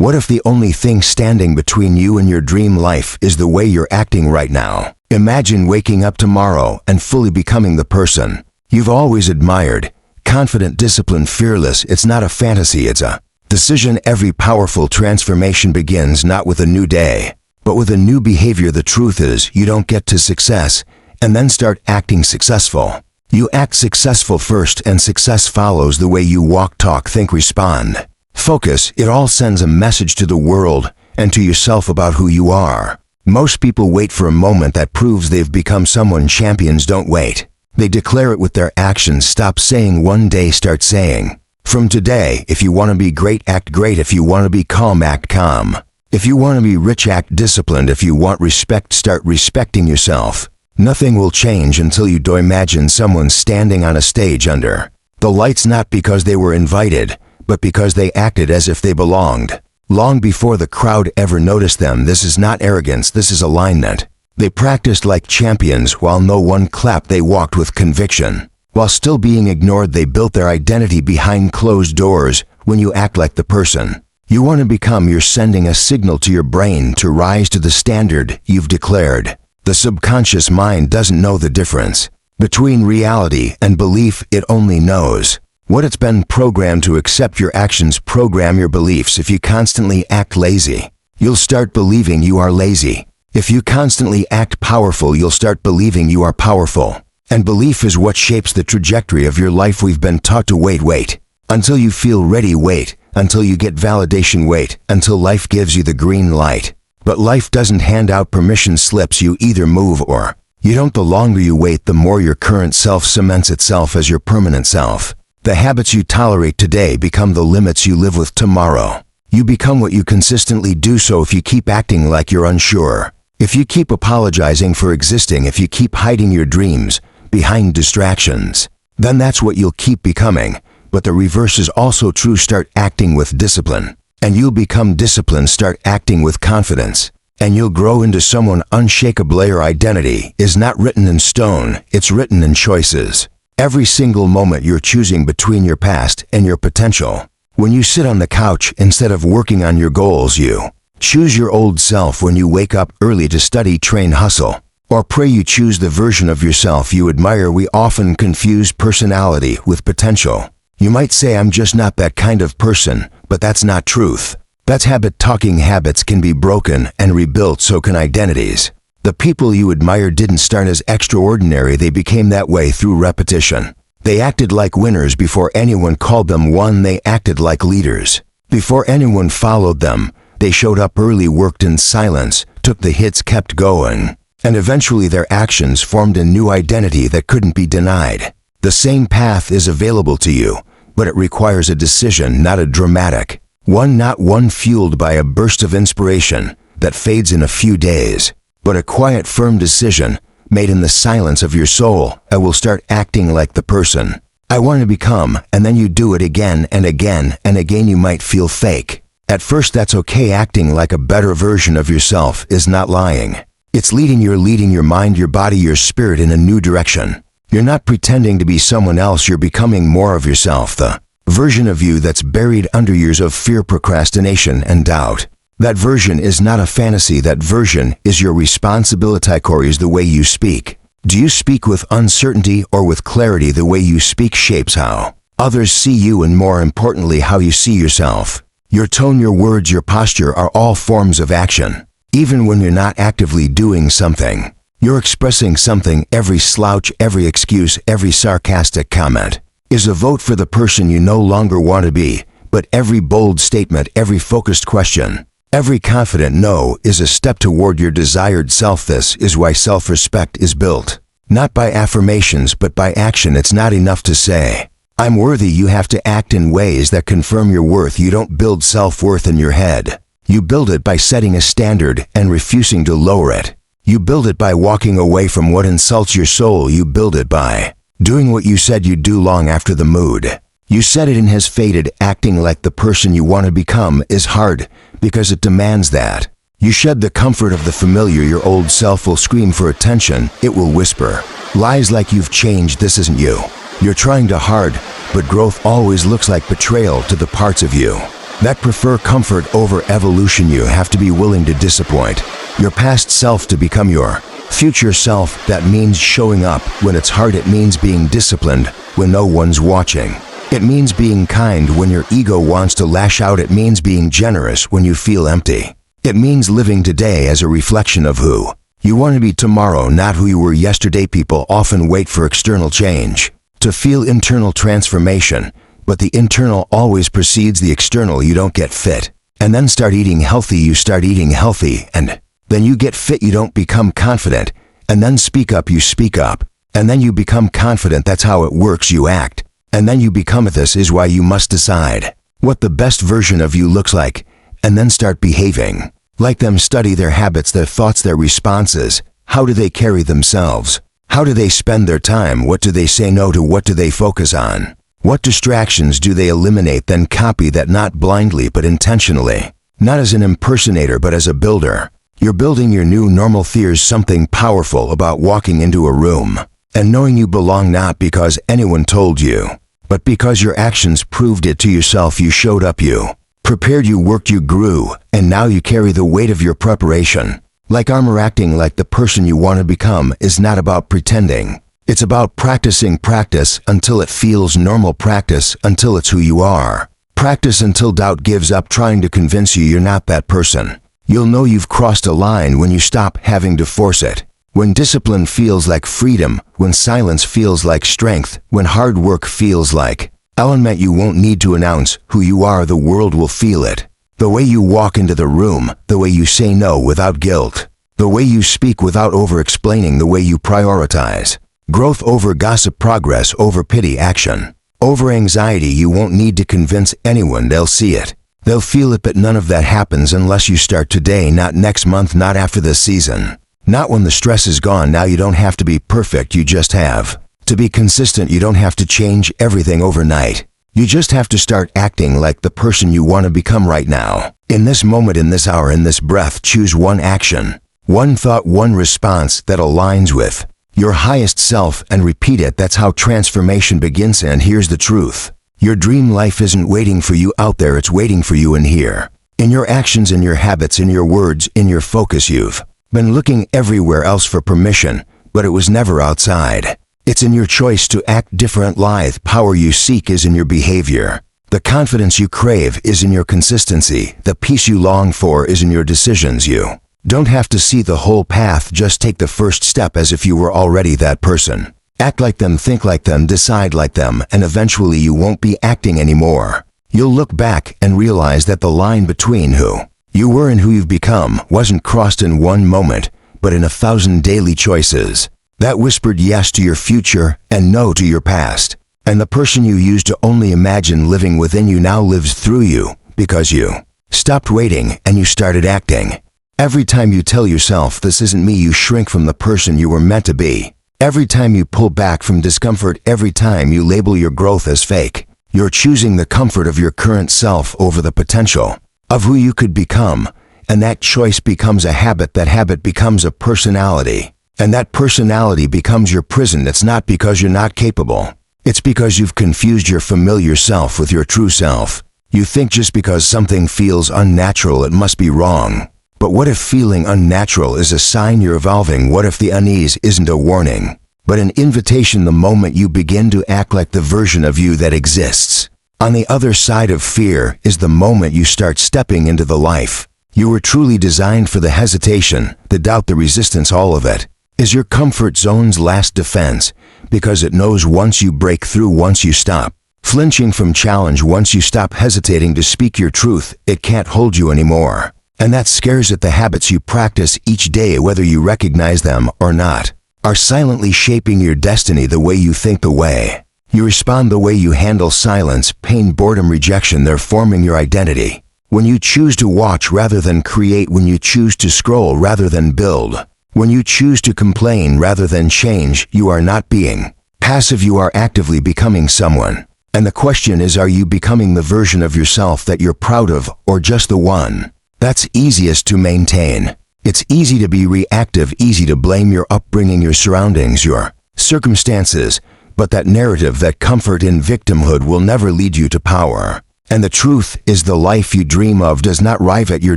What if the only thing standing between you and your dream life is the way you're acting right now? Imagine waking up tomorrow and fully becoming the person you've always admired. Confident, disciplined, fearless. It's not a fantasy, it's a decision. Every powerful transformation begins not with a new day, but with a new behavior. The truth is, you don't get to success and then start acting successful. You act successful first, and success follows the way you walk, talk, think, respond. Focus. It all sends a message to the world and to yourself about who you are. Most people wait for a moment that proves they've become someone. Champions don't wait. They declare it with their actions. Stop saying one day, start saying, from today. If you want to be great, act great. If you want to be calm, act calm. If you want to be rich, act disciplined. If you want respect, start respecting yourself. Nothing will change until you do. Imagine someone standing on a stage under the lights, not because they were invited, but because they acted as if they belonged, long before the crowd ever noticed them. This is not arrogance, this is alignment. They practiced like champions while no one clapped. They walked with conviction. While still being ignored, they built their identity behind closed doors. When you act like the person you want to become, you're sending a signal to your brain to rise to the standard you've declared. The subconscious mind doesn't know the difference between reality and belief. It only knows what it's been programmed to accept. Your actions program your beliefs. If you constantly act lazy, you'll start believing you are lazy. If you constantly act powerful, you'll start believing you are powerful. And belief is what shapes the trajectory of your life. We've been taught to wait until you feel ready, wait until you get validation, wait until life gives you the green light. But life doesn't hand out permission slips. You either move or you don't. The longer you wait, the more your current self cements itself as your permanent self. The habits you tolerate today become the limits you live with tomorrow. You become what you consistently do. So if you keep acting like you're unsure, if you keep apologizing for existing, if you keep hiding your dreams behind distractions, then that's what you'll keep becoming. But the reverse is also true. Start acting with discipline, and you'll become disciplined. Start acting with confidence, and you'll grow into someone unshakable. Your identity is not written in stone, it's written in choices. Every single moment you're choosing between your past and your potential. When you sit on the couch instead of working on your goals, you choose your old self. When you wake up early to study, train, hustle, or pray, you choose the version of yourself you admire. We often confuse personality with potential. You might say, I'm just not that kind of person, but that's not truth. That's habit. Talking habits can be broken and rebuilt, so can identities. The people you admire didn't start as extraordinary, they became that way through repetition. They acted like winners before anyone called them one. They acted like leaders before anyone followed them. They showed up early, worked in silence, took the hits, kept going, and eventually their actions formed a new identity that couldn't be denied. The same path is available to you, but it requires a decision, not a dramatic one, not one fueled by a burst of inspiration that fades in a few days, but a quiet, firm decision made in the silence of your soul. I will start acting like the person I want to become, and then you do it again and again and again. You might feel fake at first. That's okay. Acting like a better version of yourself is not lying. It's leading your mind, your body, your spirit in a new direction. You're not pretending to be someone else, you're becoming more of yourself, the version of you that's buried under years of fear, procrastination, and doubt. That version is not a fantasy, that version is your responsibility. Is the way you speak. Do you speak with uncertainty or with clarity? The way you speak shapes how others see you, and more importantly, how you see yourself. Your tone, your words, your posture are all forms of action. Even when you're not actively doing something, you're expressing something. Every slouch, every excuse, every sarcastic comment is a vote for the person you no longer want to be. But every bold statement, every focused question, every confident no is a step toward your desired self. This is why self-respect is built, not by affirmations, but by action. It's not enough to say, I'm worthy. You have to act in ways that confirm your worth. You don't build self-worth in your head. You build it by setting a standard and refusing to lower it. You build it by walking away from what insults your soul. You build it by doing what you said you'd do long after the mood you set it in has faded. Acting like the person you want to become is hard because it demands that you shed the comfort of the familiar. Your old self will scream for attention. It will whisper lies like you've changed. This isn't you. You're trying too hard, but growth always looks like betrayal to the parts of you that prefer comfort over evolution. You have to be willing to disappoint your past self to become your future self. That means showing up when it's hard. It means being disciplined when no one's watching. It means being kind when your ego wants to lash out. It means being generous when you feel empty. It means living today as a reflection of who you want to be tomorrow, not who you were yesterday. People often wait for external change to feel internal transformation, but the internal always precedes the external. You don't get fit and then start eating healthy. You start eating healthy and then you get fit. You don't become confident and then speak up. You speak up and then you become confident. That's how it works. You act and then you become it. This is why you must decide what the best version of you looks like and then start behaving like them. Study their habits, their thoughts, their responses. How do they carry themselves? How do they spend their time? What do they say no to? What do they focus on? What distractions do they eliminate? Then copy that, not blindly but intentionally. Not as an impersonator but as a builder. You're building your new normal. There's something powerful about walking into a room and knowing you belong, not because anyone told you, but because your actions proved it to yourself. You showed up, you prepared, you worked, you grew, and now you carry the weight of your preparation. Like armor. Acting like the person you want to become is not about pretending. It's about practicing. Practice until it feels normal. Practice until it's who you are. Practice until doubt gives up trying to convince you you're not that person. You'll know you've crossed a line when you stop having to force it. When discipline feels like freedom, when silence feels like strength, when hard work feels like element. You won't need to announce who you are. The world will feel it. The way you walk into the room, the way you say no without guilt, the way you speak without over-explaining, the way you prioritize growth over gossip, progress over pity, action over anxiety. You won't need to convince anyone. They'll see it. They'll feel it. But none of that happens unless you start today, not next month, not after this season, not when the stress is gone. Now you don't have to be perfect. You just have to be consistent. You don't have to change everything overnight. You just have to start acting like the person you want to become right now. In this moment, in this hour, in this breath, choose one action, one thought, one response that aligns with your highest self and repeat it. That's how transformation begins. And here's the truth. Your dream life isn't waiting for you out there. It's waiting for you in here. In your actions, in your habits, in your words, in your focus. You've been looking everywhere else for permission, but it was never outside. It's in your choice to act different. Lithe power you seek is in your behavior. The confidence you crave is in your consistency. The peace you long for is in your decisions. You don't have to see the whole path. Just take the first step as if you were already that person. Act like them, think like them, decide like them, and eventually you won't be acting anymore. You'll look back and realize that the line between who you were and who you've become wasn't crossed in one moment, but in 1,000 daily choices that whispered yes to your future and no to your past. And the person you used to only imagine living within you now lives through you because you stopped waiting and you started acting. Every time you tell yourself this isn't me, you shrink from the person you were meant to be. Every time you pull back from discomfort, every time you label your growth as fake, you're choosing the comfort of your current self over the potential of who you could become. And that choice becomes a habit. That habit becomes a personality. And that personality becomes your prison. It's not because you're not capable. It's because you've confused your familiar self with your true self. You think just because something feels unnatural, it must be wrong. But what if feeling unnatural is a sign you're evolving? What if the unease isn't a warning, but an invitation? The moment you begin to act like the version of you that exists on the other side of fear is the moment you start stepping into the life you were truly designed for. The hesitation, the doubt, the resistance, all of it is your comfort zone's last defense, because it knows once you break through, once you stop flinching from challenge, once you stop hesitating to speak your truth, it can't hold you anymore. And that scares it. The habits you practice each day, whether you recognize them or not, are silently shaping your destiny. The way you think, the way you respond, the way you handle silence, pain, boredom, rejection, they're forming your identity. When you choose to watch rather than create, when you choose to scroll rather than build, when you choose to complain rather than change, you are not being passive. You are actively becoming someone. And the question is, are you becoming the version of yourself that you're proud of, or just the one that's easiest to maintain? It's easy to be reactive, easy to blame your upbringing, your surroundings, your circumstances, but that narrative, that comfort in victimhood will never lead you to power. And the truth is the life you dream of does not arrive at your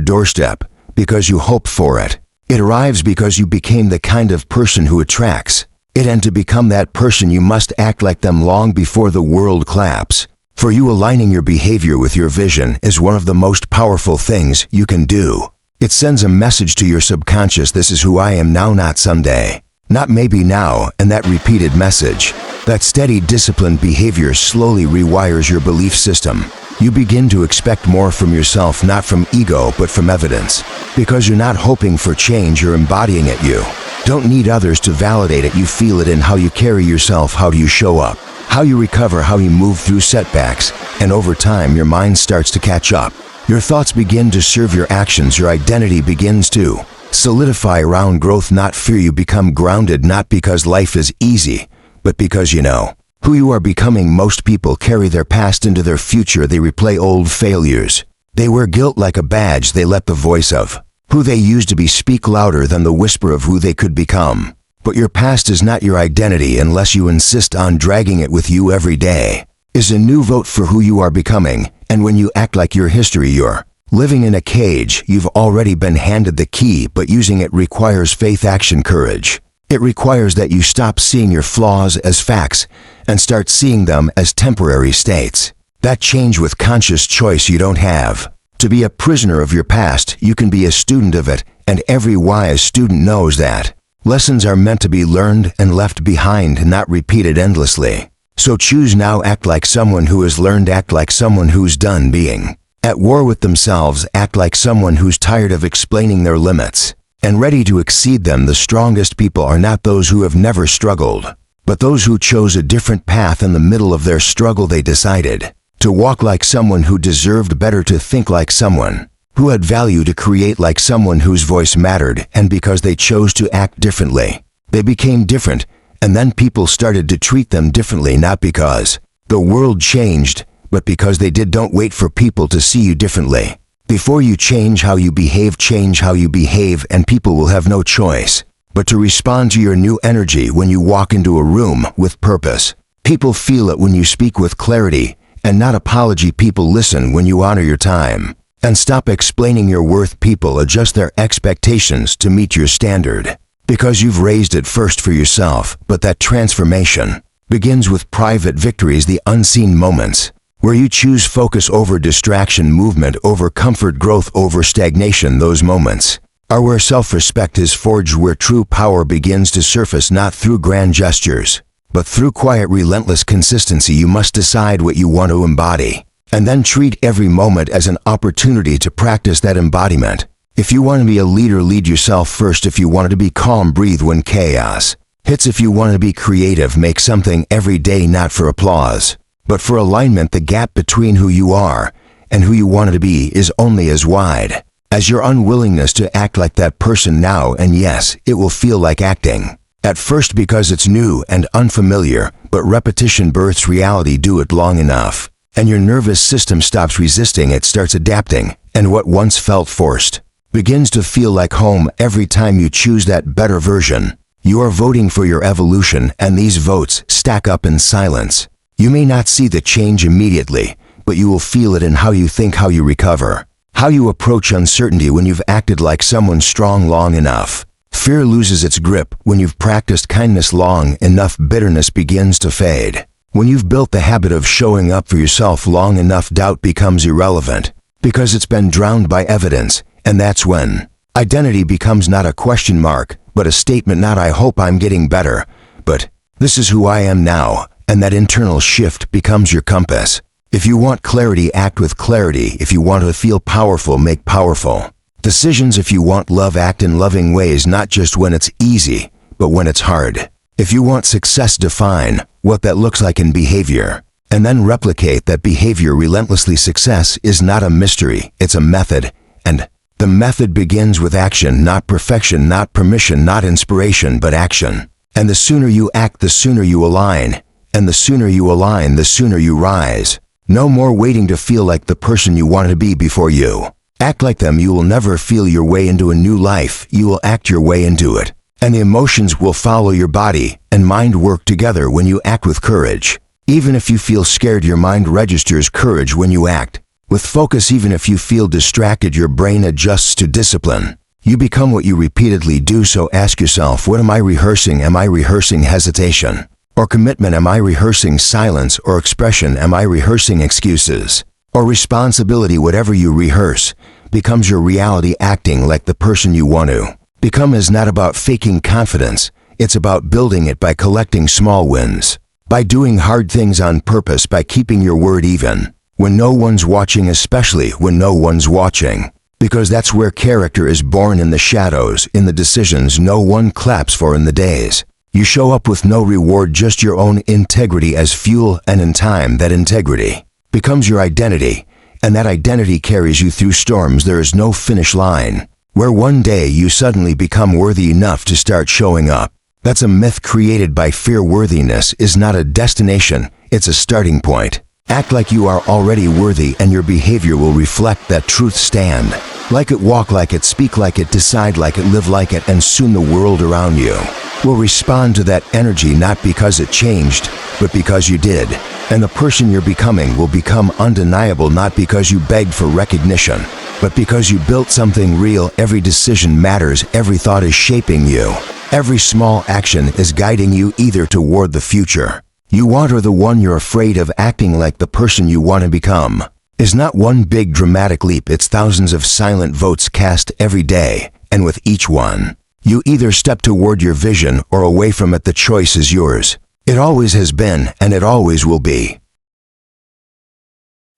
doorstep because you hope for it. It arrives because you became the kind of person who attracts it, and to become that person you must act like them long before the world claps. For you, aligning your behavior with your vision is one of the most powerful things you can do. It sends a message to your subconscious: this is who I am now, not someday. Not maybe now. And that repeated message, that steady, disciplined behavior slowly rewires your belief system. You begin to expect more from yourself, not from ego, but from evidence. Because you're not hoping for change, you're embodying it. You don't need others to validate it. You feel it in how you carry yourself, how you show up, how you recover, how you move through setbacks. And over time, your mind starts to catch up. Your thoughts begin to serve your actions. Your identity begins to solidify around growth, not fear. You become grounded, not because life is easy, but because you know who you are becoming. Most people carry their past into their future. They replay old failures. They wear guilt like a badge. They let the voice of who they used to be speak louder than the whisper of who they could become. But your past is not your identity unless you insist on dragging it with you. Every day is a new vote for who you are becoming. And when you act like your history, you're living in a cage. You've already been handed the key, but using it requires faith, action, courage. It requires that you stop seeing your flaws as facts and start seeing them as temporary states. That change with conscious choice you don't have to be a prisoner of your past. You can be a student of it, and every wise student knows that lessons are meant to be learned and left behind, not repeated endlessly. So choose now. Act like someone who has learned. Act like someone who's done being at war with themselves. Act like someone who's tired of explaining their limits and ready to exceed them. The strongest people are not those who have never struggled, but those who chose a different path. In the middle of their struggle, they decided to walk like someone who deserved better, to think like someone who had value, to create like someone whose voice mattered. And because they chose to act differently, they became different. And then people started to treat them differently, not because the world changed, but because they did. Don't wait for people to see you differently. Before you change how you behave, change how you behave, and people will have no choice but to respond to your new energy. When you walk into a room with purpose, people feel it. When you speak with clarity and not apology, people listen. When you honor your time and stop explaining your worth, people adjust their expectations to meet your standard. Because you've raised it first for yourself. But that transformation begins with private victories, the unseen moments where you choose focus over distraction, movement over comfort, growth over stagnation. Those moments are where self-respect is forged, where true power begins to surface, not through grand gestures, but through quiet, relentless consistency. You must decide what you want to embody, and then treat every moment as an opportunity to practice that embodiment. If you want to be a leader, lead yourself first. If you want to be calm, breathe when chaos hits. If you want to be creative, make something every day, not for applause, but for alignment. The gap between who you are and who you want to be is only as wide as your unwillingness to act like that person now. And yes, it will feel like acting at first because it's new and unfamiliar, but repetition births reality. Do it long enough, and your nervous system stops resisting. It starts adapting, and what once felt forced begins to feel like home. Every time you choose that better version, you are voting for your evolution, and these votes stack up in silence. You may not see the change immediately, but you will feel it in how you think, how you recover, how you approach uncertainty. When you've acted like someone strong long enough, fear loses its grip. When you've practiced kindness long enough, bitterness begins to fade. When you've built the habit of showing up for yourself long enough, doubt becomes irrelevant because it's been drowned by evidence. And that's when identity becomes not a question mark, but a statement. Not "I hope I'm getting better," but "This is who I am now." And that internal shift becomes your compass. If you want clarity, act with clarity. If you want to feel powerful, make powerful decisions. If you want love, act in loving ways, not just when it's easy, but when it's hard. If you want success, define what that looks like in behavior, and then replicate that behavior relentlessly. Success is not a mystery, it's a method, and the method begins with action, not perfection, not permission, not inspiration, but action. And the sooner you act, the sooner you align. And the sooner you align, the sooner you rise. No more waiting to feel like the person you want to be before you act like them. You will never feel your way into a new life. You will act your way into it. And the emotions will follow your body and mind work together when you act with courage. Even if you feel scared, your mind registers courage when you act. With focus, even if you feel distracted, your brain adjusts to discipline. You become what you repeatedly do, so ask yourself, what am I rehearsing? Am I rehearsing hesitation or commitment? Am I rehearsing silence or expression? Am I rehearsing excuses or responsibility? Whatever you rehearse becomes your reality. Acting like the person you want to become is not about faking confidence. It's about building it by collecting small wins, by doing hard things on purpose, by keeping your word even when no one's watching, especially when no one's watching. Because that's where character is born, in the shadows, in the decisions no one claps for, in the days you show up with no reward, just your own integrity as fuel, and in time that integrity becomes your identity, and that identity carries you through storms. There is no finish line where one day you suddenly become worthy enough to start showing up. That's a myth created by fear. Worthiness is not a destination, it's a starting point. Act like you are already worthy, and your behavior will reflect that truth. Stand like it, walk like it, speak like it, decide like it, live like it, and soon the world around you will respond to that energy, not because it changed, but because you did. And the person you're becoming will become undeniable, not because you begged for recognition, but because you built something real. Every decision matters, every thought is shaping you, every small action is guiding you either toward the future you want or the one you're afraid of. Acting like the person you want to become is not one big dramatic leap, it's thousands of silent votes cast every day, and with each one, you either step toward your vision or away from it. The choice is yours. It always has been, and it always will be.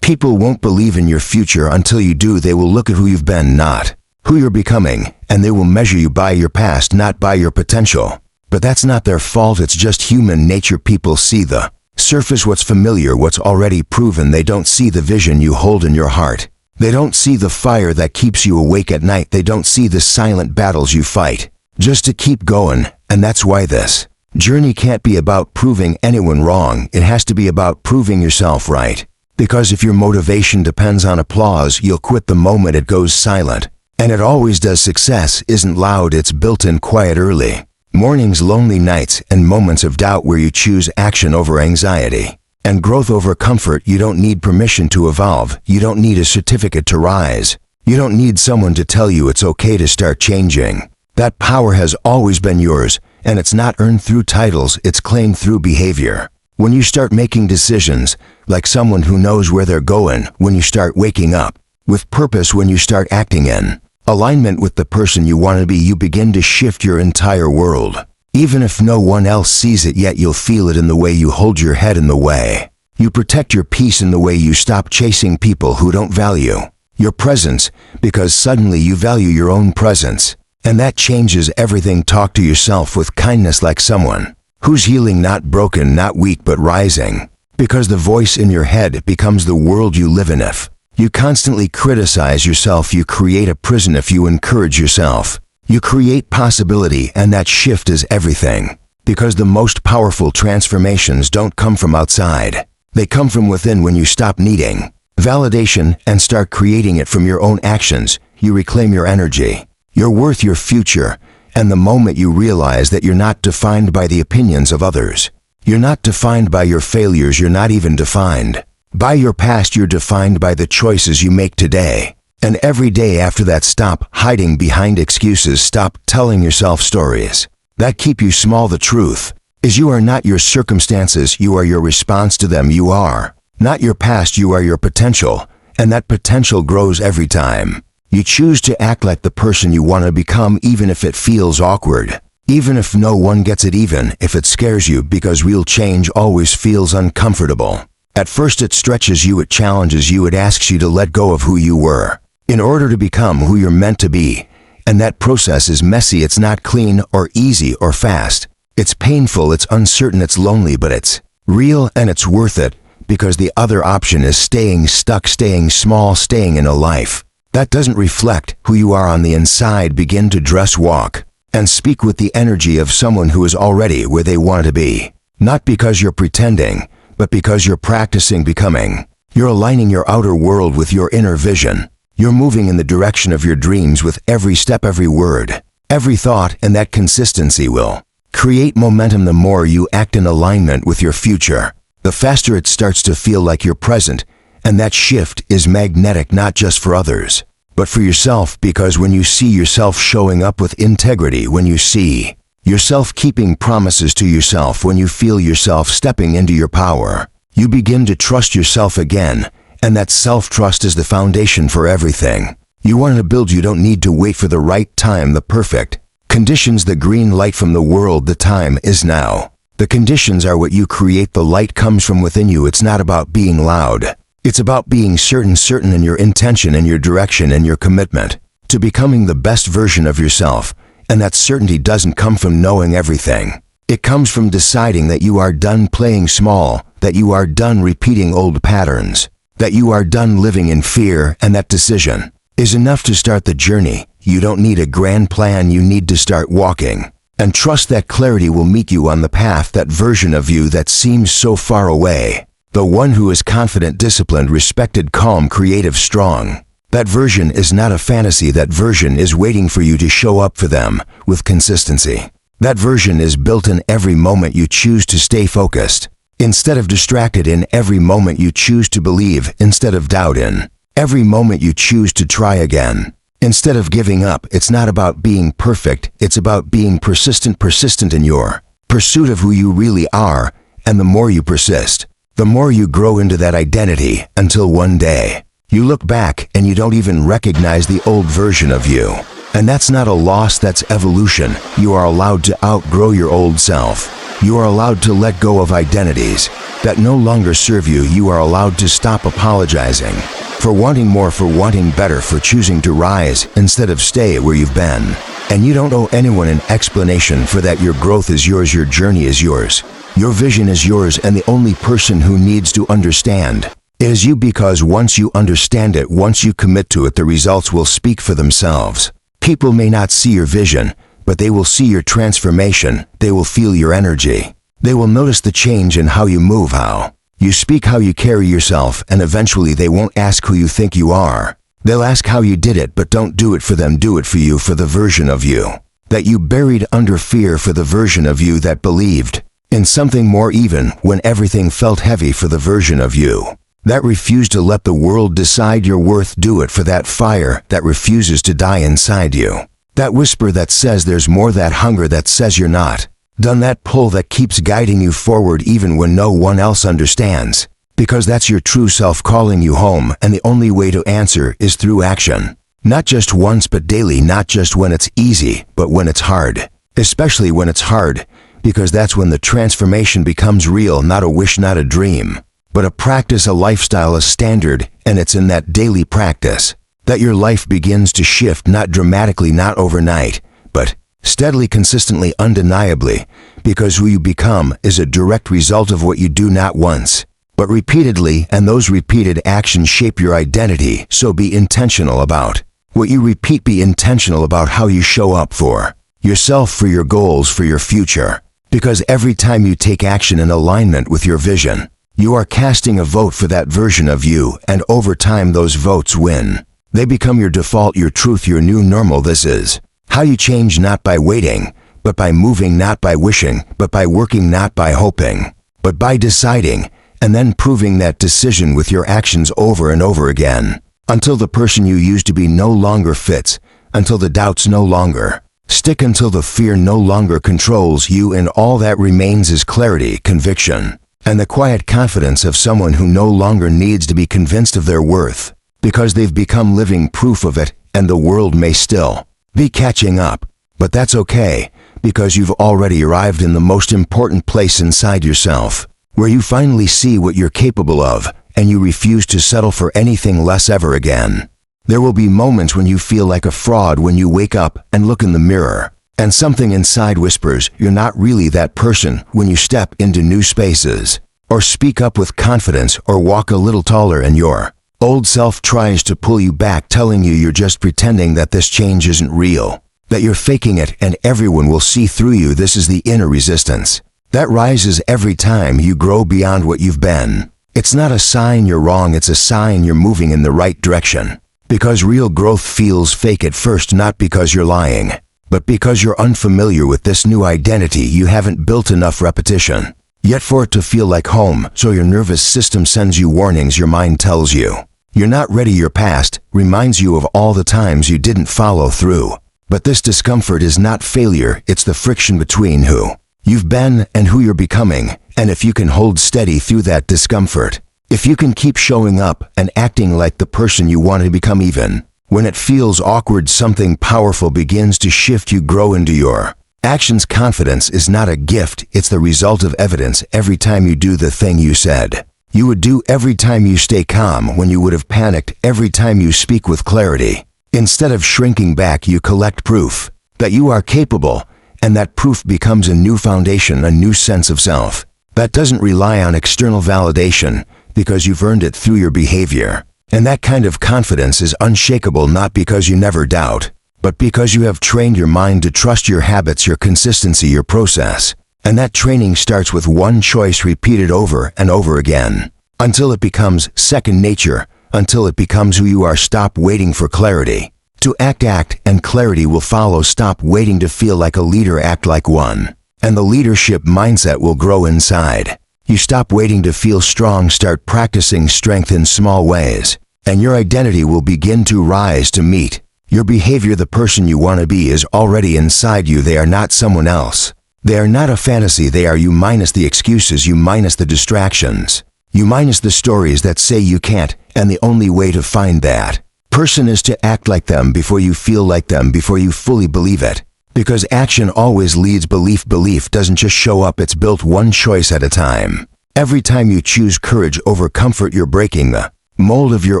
People won't believe in your future until you do. They will look at who you've been, not who you're becoming, and they will measure you by your past, not by your potential. But that's not their fault, it's just human nature. People see the surface, what's familiar, what's already proven. They don't see the vision you hold in your heart. They don't see the fire that keeps you awake at night. They don't see the silent battles you fight just to keep going. And that's why this journey can't be about proving anyone wrong. It has to be about proving yourself right. Because if your motivation depends on applause, you'll quit the moment it goes silent. And it always does. Success isn't loud, it's built in quiet. Early mornings, lonely nights, and moments of doubt where you choose action over anxiety and growth over comfort. You don't need permission to evolve. You don't need a certificate to rise. You don't need someone to tell you it's okay to start changing. That power has always been yours, and it's not earned through titles, it's claimed through behavior. When you start making decisions like someone who knows where they're going, when you start waking up with purpose, when you start acting in alignment with the person you want to be, you begin to shift your entire world. Even if no one else sees it yet, you'll feel it in the way you hold your head, in the way you protect your peace, in the way you stop chasing people who don't value your presence, because suddenly you value your own presence. And that changes everything. Talk to yourself with kindness, like someone who's healing, not broken, not weak, but rising. Because the voice in your head becomes the world you live in. If you constantly criticize yourself, you create a prison. If you encourage yourself, you create possibility, and that shift is everything. Because the most powerful transformations don't come from outside. They come from within. When you stop needing validation and start creating it from your own actions, you reclaim your energy, your worth, your future. And the moment you realize that you're not defined by the opinions of others, you're not defined by your failures, you're not even defined by your past, you're defined by the choices you make today. And every day after that, stop hiding behind excuses. Stop telling yourself stories that keep you small. The truth is, you are not your circumstances, you are your response to them. You are not your past, you are your potential. And that potential grows every time you choose to act like the person you want to become, even if it feels awkward, even if no one gets it, even if it scares you, because real change always feels uncomfortable. At first it stretches you, it challenges you, it asks you to let go of who you were in order to become who you're meant to be. And that process is messy. It's not clean or easy or fast. It's painful, it's uncertain, it's lonely, but it's real, and it's worth it, because the other option is staying stuck, staying small, staying in a life that doesn't reflect who you are on the inside. Begin to dress, walk, and speak with the energy of someone who is already where they want to be. Not because you're pretending, but because you're practicing becoming. You're aligning your outer world with your inner vision. You're moving in the direction of your dreams with every step, every word, every thought, and that consistency will create momentum. The more you act in alignment with your future, the faster it starts to feel like you're present, And that shift is magnetic not just for others, but for yourself, because when you see yourself showing up with integrity, when you see yourself keeping promises to yourself, when you feel yourself stepping into your power, you begin to trust yourself again, and that self-trust is the foundation for everything. You want to build, you don't need to wait for the right time, the perfect conditions, the green light from the world. The time is now. The conditions are what you create. The light comes from within you. It's not about being loud. It's about being certain in your intention and your direction and your commitment to becoming the best version of yourself. And that certainty doesn't come from knowing everything. It comes from deciding that you are done playing small, that you are done repeating old patterns, that you are done living in fear, and that decision is enough to start the journey. You don't need a grand plan, you need to start walking. And trust that clarity will meet you on the path, that version of you that seems so far away. The one who is confident, disciplined, respected, calm, creative, strong. That version is not a fantasy. That version is waiting for you to show up for them with consistency. That version is built in every moment you choose to stay focused instead of distracted, in every moment you choose to believe instead of doubt, in every moment you choose to try again instead of giving up. It's not about being perfect. It's about being persistent in your pursuit of who you really are. And the more you persist, the more you grow into that identity, until one day you look back and you don't even recognize the old version of you. And that's not a loss, that's evolution. You are allowed to outgrow your old self. You are allowed to let go of identities that no longer serve you. You are allowed to stop apologizing for wanting more, for wanting better, for choosing to rise instead of stay where you've been. And you don't owe anyone an explanation for that. Your growth is yours, your journey is yours, your vision is yours, and the only person who needs to understand is you, because once you understand it, once you commit to it, the results will speak for themselves. People may not see your vision, but they will see your transformation. They will feel your energy. They will notice the change in how you move, how you speak, how you carry yourself, and eventually they won't ask who you think you are. They'll ask how you did it, but don't do it for them. Do it for you, for the version of you that you buried under fear, for the version of you that believed in something more even when everything felt heavy, for the version of you that refused to let the world decide your worth. Do it for that fire that refuses to die inside you. That whisper that says there's more, that hunger that says you're not done, that pull that keeps guiding you forward even when no one else understands. Because that's your true self calling you home, and the only way to answer is through action. Not just once, but daily. Not just when it's easy, but when it's hard. Especially when it's hard, because that's when the transformation becomes real. Not a wish, not a dream, but a practice, a lifestyle, a standard. And it's in that daily practice that your life begins to shift, not dramatically, not overnight, but steadily, consistently, undeniably, because who you become is a direct result of what you do, not once, but repeatedly, and those repeated actions shape your identity. So be intentional about what you repeat. Be intentional about how you show up for yourself, for your goals, for your future, because every time you take action in alignment with your vision, you are casting a vote for that version of you, and over time those votes win. They become your default, your truth, your new normal. This is how you change, not by waiting, but by moving, not by wishing, but by working, not by hoping, but by deciding, and then proving that decision with your actions over and over again, until the person you used to be no longer fits, until the doubts no longer stick, until the fear no longer controls you, and all that remains is clarity, conviction, and the quiet confidence of someone who no longer needs to be convinced of their worth, because they've become living proof of it. And the world may still be catching up, but that's okay, because you've already arrived in the most important place inside yourself, where you finally see what you're capable of, and you refuse to settle for anything less ever again. There will be moments when you feel like a fraud, when you wake up and look in the mirror, and something inside whispers you're not really that person. When you step into new spaces, or speak up with confidence, or walk a little taller, and your old self tries to pull you back, telling you you're just pretending, that this change isn't real, that you're faking it, and everyone will see through you. This is the inner resistance that rises every time you grow beyond what you've been. It's not a sign you're wrong, it's a sign you're moving in the right direction. Because real growth feels fake at first, not because you're lying, but because you're unfamiliar with this new identity. You haven't built enough repetition. Yet for it to feel like home, so your nervous system sends you warnings your mind tells you. You're not ready. Your past reminds you of all the times you didn't follow through. But this discomfort is not failure, it's the friction between who you've been and who you're becoming. And if you can hold steady through that discomfort, if you can keep showing up and acting like the person you want to become, even when it feels awkward, something powerful begins to shift. You grow into your actions. Confidence is not a gift, it's the result of evidence. Every time you do the thing you said you would do, every time you stay calm when you would have panicked, every time you speak with clarity instead of shrinking back, you collect proof that you are capable, and that proof becomes a new foundation, a new sense of self that doesn't rely on external validation, because you've earned it through your behavior. And that kind of confidence is unshakable, not because you never doubt, but because you have trained your mind to trust your habits, your consistency, your process. And that training starts with one choice repeated over and over again, until it becomes second nature, until it becomes who you are. Stop waiting for clarity to act, and clarity will follow. Stop waiting to feel like a leader, act like one, and the leadership mindset will grow inside. You stop waiting to feel strong, start practicing strength in small ways, and your identity will begin to rise to meet your behavior. The person you want to be is already inside you. They are not someone else. They are not a fantasy. They are you, minus the excuses, you minus the distractions, you minus the stories that say you can't. And the only way to find that person is to act like them before you feel like them, before you fully believe it. Because action always leads belief. Belief doesn't just show up, it's built one choice at a time. Every time you choose courage over comfort, you're breaking the mold of your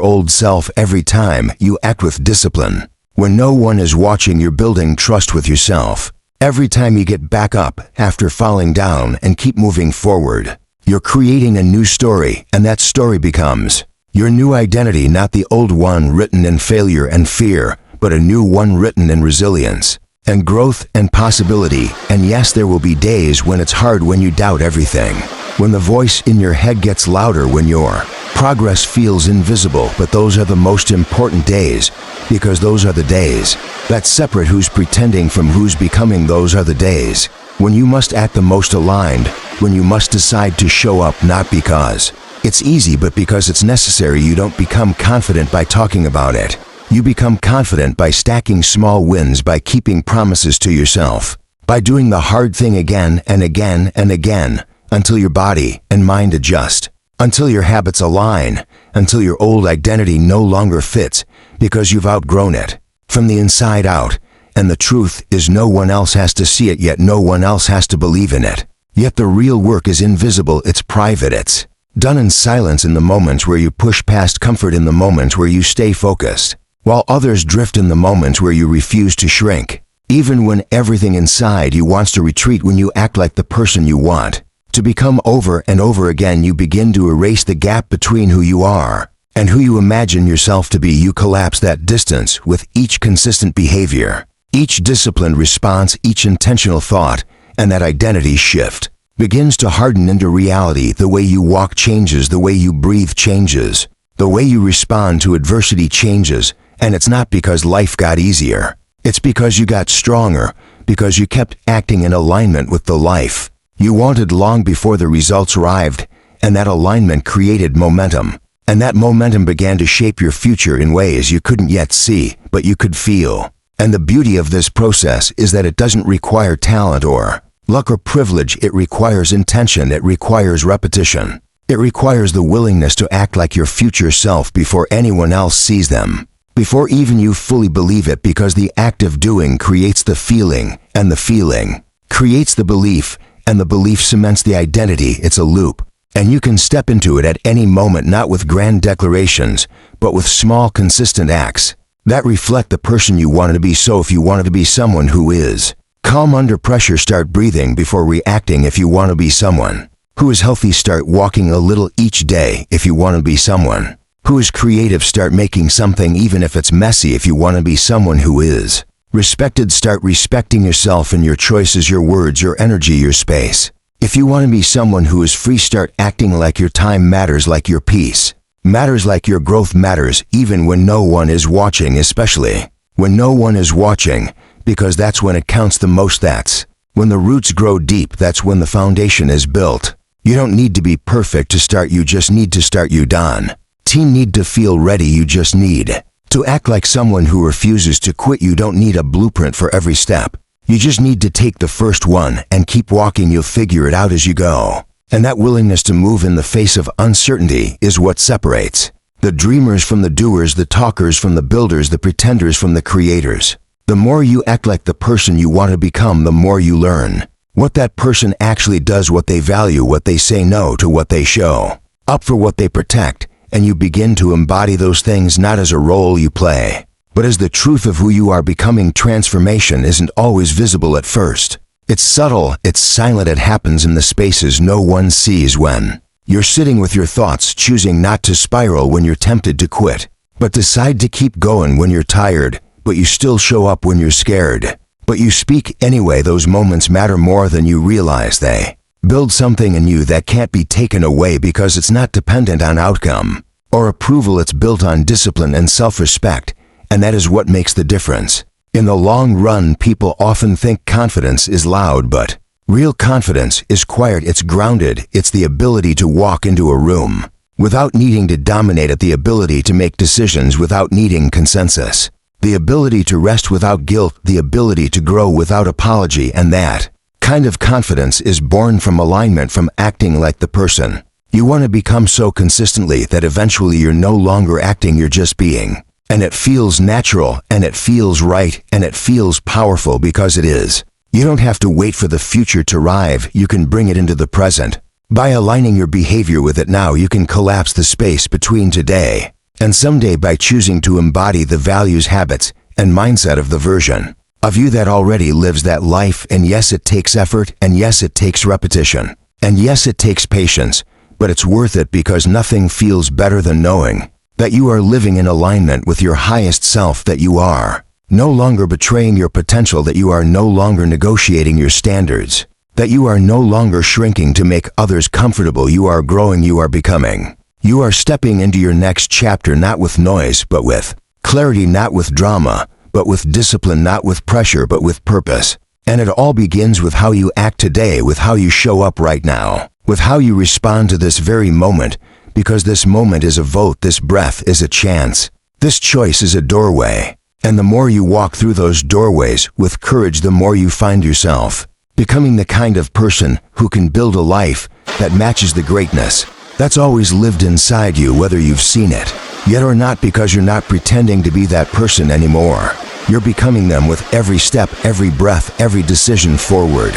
old self. Every time you act with discipline when no one is watching, you're building trust with yourself. Every time you get back up after falling down and keep moving forward, you're creating a new story, and that story becomes your new identity, not the old one written in failure and fear, but a new one written in resilience and growth and possibility. And yes, there will be days when it's hard, when you doubt everything, when the voice in your head gets louder, when your progress feels invisible. But those are the most important days, because those are the days that separate who's pretending from who's becoming. Those are the days when you must act the most aligned, when you must decide to show up, not because it's easy, but because it's necessary. You don't become confident by talking about it. You become confident by stacking small wins, by keeping promises to yourself, by doing the hard thing again and again and again, until your body and mind adjust, until your habits align, until your old identity no longer fits, because you've outgrown it from the inside out. And the truth is, no one else has to see it, yet no one else has to believe in it. Yet the real work is invisible, it's private, it's done in silence, in the moments where you push past comfort, in the moments where you stay focused, while others drift, in the moments where you refuse to shrink, even when everything inside you wants to retreat. When you act like the person you want to become over and over again, you begin to erase the gap between who you are and who you imagine yourself to be. You collapse that distance with each consistent behavior, each disciplined response, each intentional thought, and that identity shift begins to harden into reality. The way you walk changes, the way you breathe changes, the way you respond to adversity changes. And it's not because life got easier, it's because you got stronger, because you kept acting in alignment with the life you wanted long before the results arrived. And that alignment created momentum, and that momentum began to shape your future in ways you couldn't yet see, but you could feel. And the beauty of this process is that it doesn't require talent or luck or privilege. It requires intention, it requires repetition, it requires the willingness to act like your future self before anyone else sees them, before even you fully believe it, because the act of doing creates the feeling, and the feeling creates the belief, and the belief cements the identity. It's a loop, and you can step into it at any moment, not with grand declarations, but with small, consistent acts that reflect the person you wanted to be. So if you wanted to be someone who is calm under pressure, start breathing before reacting. If you want to be someone who is healthy, start walking a little each day. If you want to be someone who is creative, start making something even if it's messy. If you want to be someone who is respected, start respecting yourself and your choices, your words, your energy, your space. If you want to be someone who is free, start acting like your time matters, like your peace matters, like your growth matters, even when no one is watching, especially when no one is watching, because that's when it counts the most. That's when the roots grow deep. That's when the foundation is built. You don't need to be perfect to start, you just need to start. You done. Team need to feel ready, you just need to act like someone who refuses to quit. You don't need a blueprint for every step. You just need to take the first one and keep walking. You'll figure it out as you go. And that willingness to move in the face of uncertainty is what separates the dreamers from the doers, the talkers from the builders, the pretenders from the creators. The more you act like the person you want to become, the more you learn what that person actually does, what they value, what they say no to, what they show up for, what they protect, and you begin to embody those things not as a role you play, but as the truth of who you are becoming. Transformation isn't always visible at first. It's subtle, it's silent, it happens in the spaces no one sees. When you're sitting with your thoughts, choosing not to spiral when you're tempted to quit, but decide to keep going when you're tired, but you still show up when you're scared, but you speak anyway. Those moments matter more than you realize. They build something in you that can't be taken away because it's not dependent on outcome or approval. It's built on discipline and self-respect, and that is what makes the difference. In the long run, people often think confidence is loud, but real confidence is quiet. It's grounded. It's the ability to walk into a room without needing to dominate it, the ability to make decisions without needing consensus, the ability to rest without guilt, the ability to grow without apology. And that kind of confidence is born from alignment, from acting like the person you want to become so consistently that eventually you're no longer acting, you're just being. And it feels natural, and it feels right, and it feels powerful because it is. You don't have to wait for the future to arrive, you can bring it into the present. By aligning your behavior with it now, you can collapse the space between today and someday by choosing to embody the values, habits, and mindset of the version of you that already lives that life. And yes, it takes effort, and yes, it takes repetition, and yes, it takes patience, but it's worth it because nothing feels better than knowing that you are living in alignment with your highest self, that you are no longer betraying your potential, that you are no longer negotiating your standards, that you are no longer shrinking to make others comfortable. You are growing, you are becoming. You are stepping into your next chapter, not with noise, but with clarity, not with drama, but with discipline, not with pressure, but with purpose. And it all begins with how you act today, with how you show up right now, with how you respond to this very moment, because this moment is a vote, this breath is a chance, this choice is a doorway. And the more you walk through those doorways with courage, the more you find yourself becoming the kind of person who can build a life that matches the greatness that's always lived inside you, whether you've seen it yet or not, because you're not pretending to be that person anymore. You're becoming them with every step, every breath, every decision forward.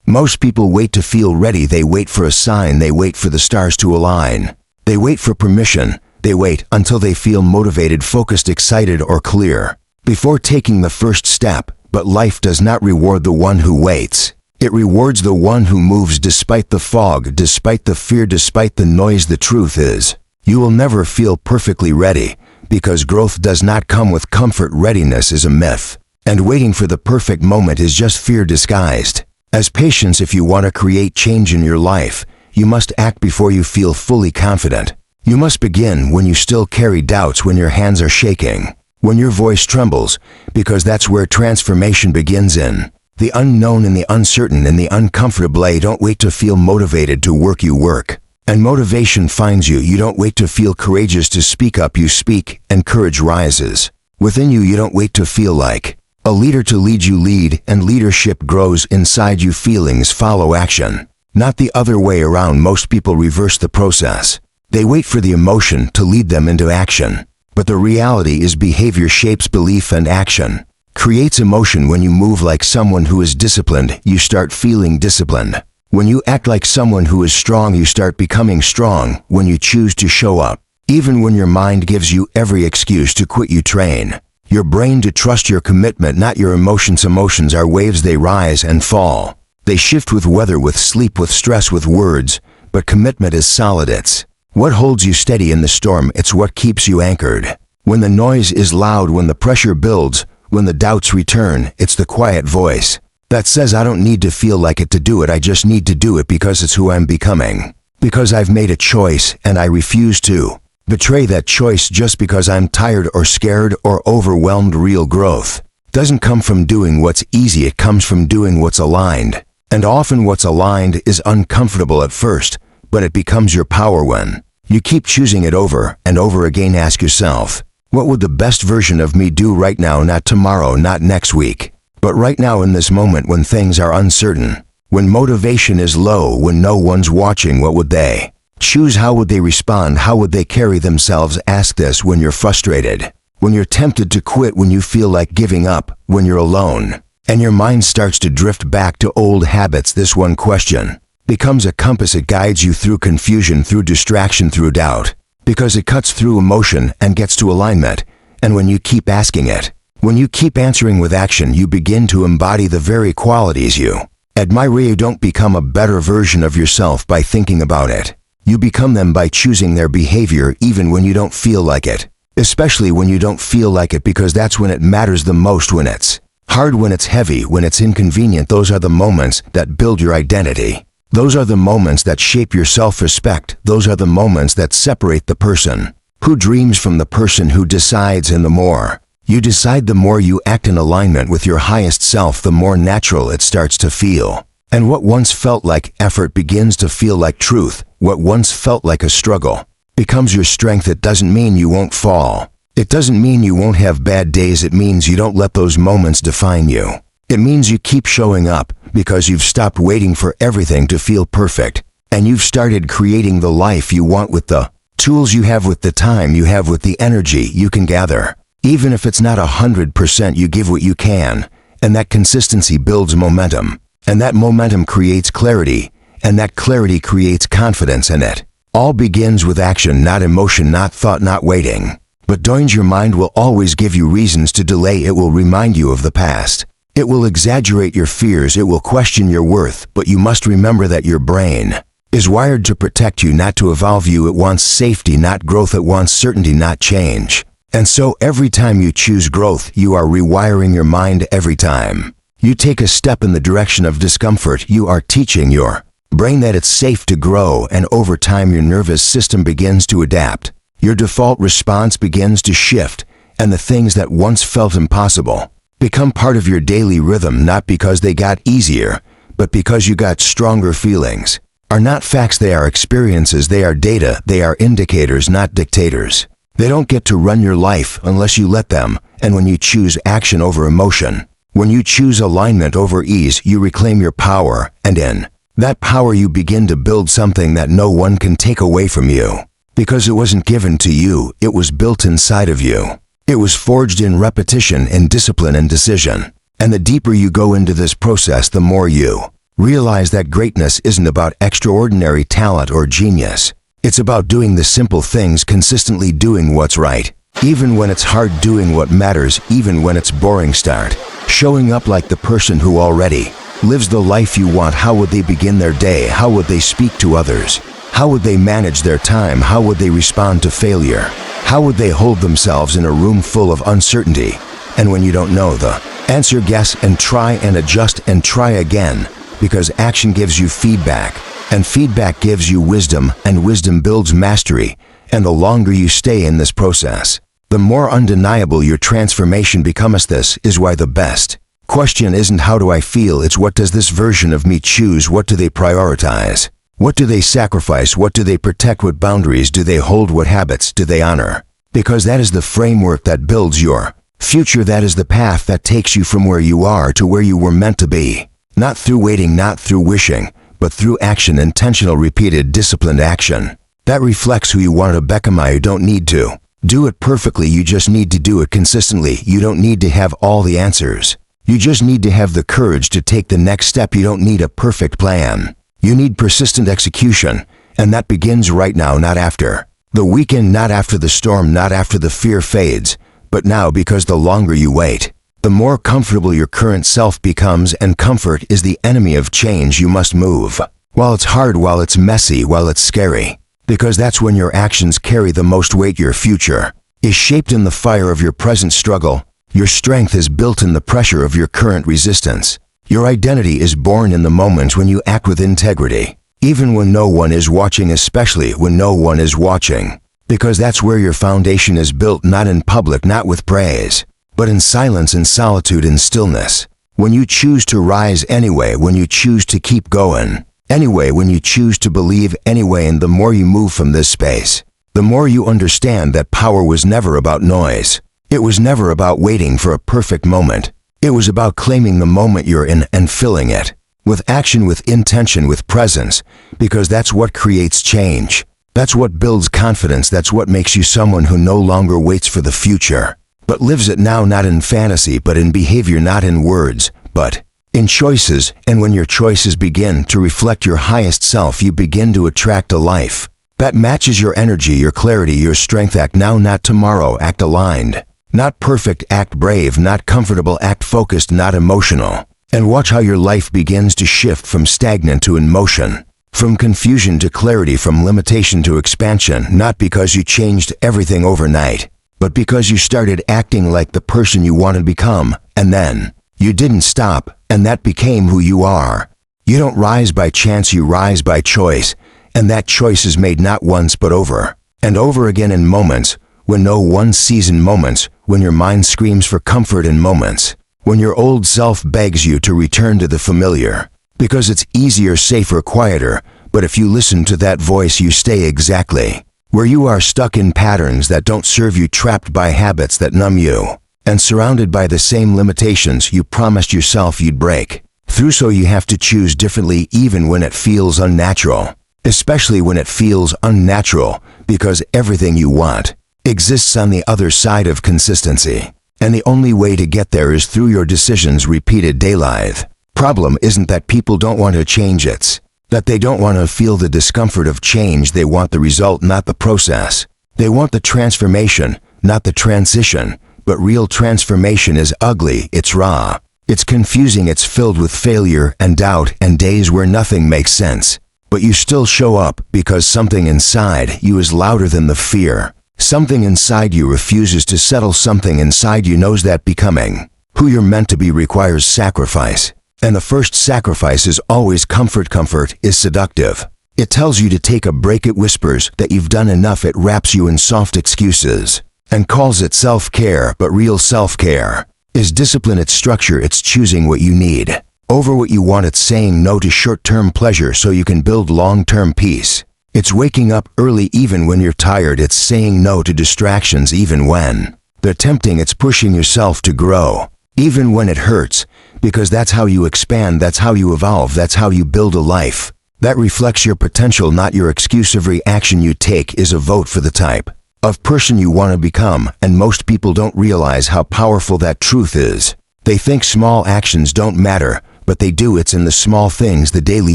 Most people wait to feel ready. They wait for a sign. They wait for the stars to align. They wait for permission. They wait until they feel motivated, focused, excited, or clear before taking the first step. But life does not reward the one who waits. It rewards the one who moves despite the fog, despite the fear, despite the noise. The truth is, you will never feel perfectly ready because growth does not come with comfort. Readiness is a myth, and waiting for the perfect moment is just fear disguised as patience. If you want to create change in your life, you must act before you feel fully confident. You must begin when you still carry doubts, when your hands are shaking, when your voice trembles, because that's where transformation begins, in the unknown, in the uncertain, in the uncomfortable. Don't wait to feel motivated to work, you work, and motivation finds you. You don't wait to feel courageous to speak up, you speak, and courage rises within you. You don't wait to feel like a leader to lead, you lead, and leadership grows inside you. Feelings follow action, not the other way around. Most people reverse the process. They wait for the emotion to lead them into action. But the reality is, behavior shapes belief, and action creates emotion. When you move like someone who is disciplined, you start feeling disciplined. When you act like someone who is strong, you start becoming strong. When you choose to show up, even when your mind gives you every excuse to quit, you train your brain to trust your commitment, not your emotions. Emotions are waves. They rise and fall. They shift with weather, with sleep, with stress, with words. But commitment is solid. It's what holds you steady in the storm. It's what keeps you anchored when the noise is loud, when the pressure builds, when the doubts return. It's the quiet voice that says, I don't need to feel like it to do it. I just need to do it because it's who I'm becoming. Because I've made a choice and I refuse to betray that choice just because I'm tired or scared or overwhelmed. Real growth doesn't come from doing what's easy, it comes from doing what's aligned. And often what's aligned is uncomfortable at first, but it becomes your power when you keep choosing it over and over again. Ask yourself, what would the best version of me do right now? Not tomorrow, not next week, but right now in this moment when things are uncertain, when motivation is low, when no one's watching. What would they choose? How would they respond? How would they carry themselves? Ask this when you're frustrated, when you're tempted to quit, when you feel like giving up, when you're alone, and your mind starts to drift back to old habits. This one question becomes a compass. It guides you through confusion, through distraction, through doubt, because it cuts through emotion and gets to alignment. And when you keep asking it, when you keep answering with action, you begin to embody the very qualities you admire. You don't become a better version of yourself by thinking about it. You become them by choosing their behavior even when you don't feel like it. Especially when you don't feel like it, because that's when it matters the most. When it's hard, when it's heavy, when it's inconvenient, those are the moments that build your identity. Those are the moments that shape your self-respect. Those are the moments that separate the person who dreams from the person who decides. And the more you decide, the more you act in alignment with your highest self, the more natural it starts to feel. And what once felt like effort begins to feel like truth. What once felt like a struggle becomes your strength. It doesn't mean you won't fall. It doesn't mean you won't have bad days. It means you don't let those moments define you. It means you keep showing up because you've stopped waiting for everything to feel perfect, and you've started creating the life you want with the tools you have, with the time you have, with the energy you can gather. Even if it's not 100%, you give what you can, and that consistency builds momentum, and that momentum creates clarity, and that clarity creates confidence. In it all begins with action, not emotion, not thought, not waiting, but doing. Your mind will always give you reasons to delay. It will remind you of the past. It will exaggerate your fears. It will question your worth. But you must remember that your brain is wired to protect you, not to evolve you. It wants safety, not growth. It wants certainty, not change. And so every time you choose growth, you are rewiring your mind. Every time you take a step in the direction of discomfort, you are teaching your brain that it's safe to grow. And over time, your nervous system begins to adapt. Your default response begins to shift, and the things that once felt impossible become part of your daily rhythm, not because they got easier, but because you got stronger. Feelings are not facts, they are experiences, they are data, they are indicators, not dictators. They don't get to run your life unless you let them. And when you choose action over emotion, when you choose alignment over ease, you reclaim your power, and in that power you begin to build something that no one can take away from you. Because it wasn't given to you, it was built inside of you. It was forged in repetition, in discipline and decision. And the deeper you go into this process, the more you realize that greatness isn't about extraordinary talent or genius. It's about doing the simple things consistently, doing what's right, even when it's hard, doing what matters, even when it's boring. Start showing up like the person who already lives the life you want. How would they begin their day? How would they speak to others? How would they manage their time? How would they respond to failure? How would they hold themselves in a room full of uncertainty? And when you don't know the answer, guess and try and adjust and try again, because action gives you feedback, and feedback gives you wisdom, and wisdom builds mastery. And the longer you stay in this process, the more undeniable your transformation becomes. This is why the best question isn't how do I feel, it's what does this version of me choose? What do they prioritize? What do they sacrifice? What do they protect? What boundaries do they hold? What habits do they honor? Because that is the framework that builds your future. That is the path that takes you from where you are to where you were meant to be. Not through waiting, not through wishing, but through action, intentional, repeated, disciplined action. That reflects who you want to become. You don't need to do it perfectly, you just need to do it consistently. You don't need to have all the answers. You just need to have the courage to take the next step. You don't need a perfect plan. You need persistent execution, and that begins right now, not after the weekend, not after the storm, not after the fear fades, but now, because the longer you wait, the more comfortable your current self becomes, and comfort is the enemy of change. You must move. While it's hard, while it's messy, while it's scary, because that's when your actions carry the most weight. Your future is shaped in the fire of your present struggle. Your strength is built in the pressure of your current resistance. Your identity is born in the moments when you act with integrity. even when no one is watching, especially when no one is watching. Because that's where your foundation is built, not in public, not with praise, but in silence, in solitude, in stillness. When you choose to rise anyway, when you choose to keep going anyway, when you choose to believe anyway, and the more you move from this space, the more you understand that power was never about noise. It was never about waiting for a perfect moment. It was about claiming the moment you're in and filling it with action, with intention, with presence, because that's what creates change. That's what builds confidence. That's what makes you someone who no longer waits for the future, but lives it now, not in fantasy, but in behavior, not in words, but in choices. And when your choices begin to reflect your highest self, you begin to attract a life that matches your energy, your clarity, your strength. Act now, not tomorrow. Act aligned. Not perfect, act brave. Not comfortable, act focused, not emotional. And watch how your life begins to shift from stagnant to in motion, from confusion to clarity, from limitation to expansion, not because you changed everything overnight, but because you started acting like the person you want to become, and then you didn't stop, and that became who you are. You don't rise by chance, you rise by choice, and that choice is made not once but over and over again, in moments when no one sees, in moments when your mind screams for comfort, in moments when your old self begs you to return to the familiar, because it's easier, safer, quieter. But if you listen to that voice, you stay exactly where you are, stuck in patterns that don't serve you, trapped by habits that numb you, and surrounded by the same limitations you promised yourself you'd break through. So you have to choose differently, even when it feels unnatural, especially when it feels unnatural, because everything you want exists on the other side of consistency. And the only way to get there is through your decisions, repeated daily. Problem isn't that people don't want to change, it's that they don't want to feel the discomfort of change. They want the result, not the process. They want the transformation, not the transition. But real transformation is ugly, it's raw, it's confusing, it's filled with failure and doubt and days where nothing makes sense. But you still show up because something inside you is louder than the fear. Something inside you refuses to settle. Something inside you knows that becoming who you're meant to be requires sacrifice. And the first sacrifice is always comfort. Comfort is seductive. It tells you to take a break. It whispers that you've done enough. It wraps you in soft excuses and calls it self-care. But real self-care is discipline. It's structure. It's choosing what you need over what you want. It's saying no to short-term pleasure so you can build long-term peace. It's waking up early even when you're tired. It's saying no to distractions even when they're tempting. It's pushing yourself to grow even when it hurts, because that's how you expand, that's how you evolve, that's how you build a life that reflects your potential, not your excuse. Every action you take is a vote for the type of person you want to become, and most people don't realize how powerful that truth is. They think small actions don't matter, but they do. It's in the small things, the daily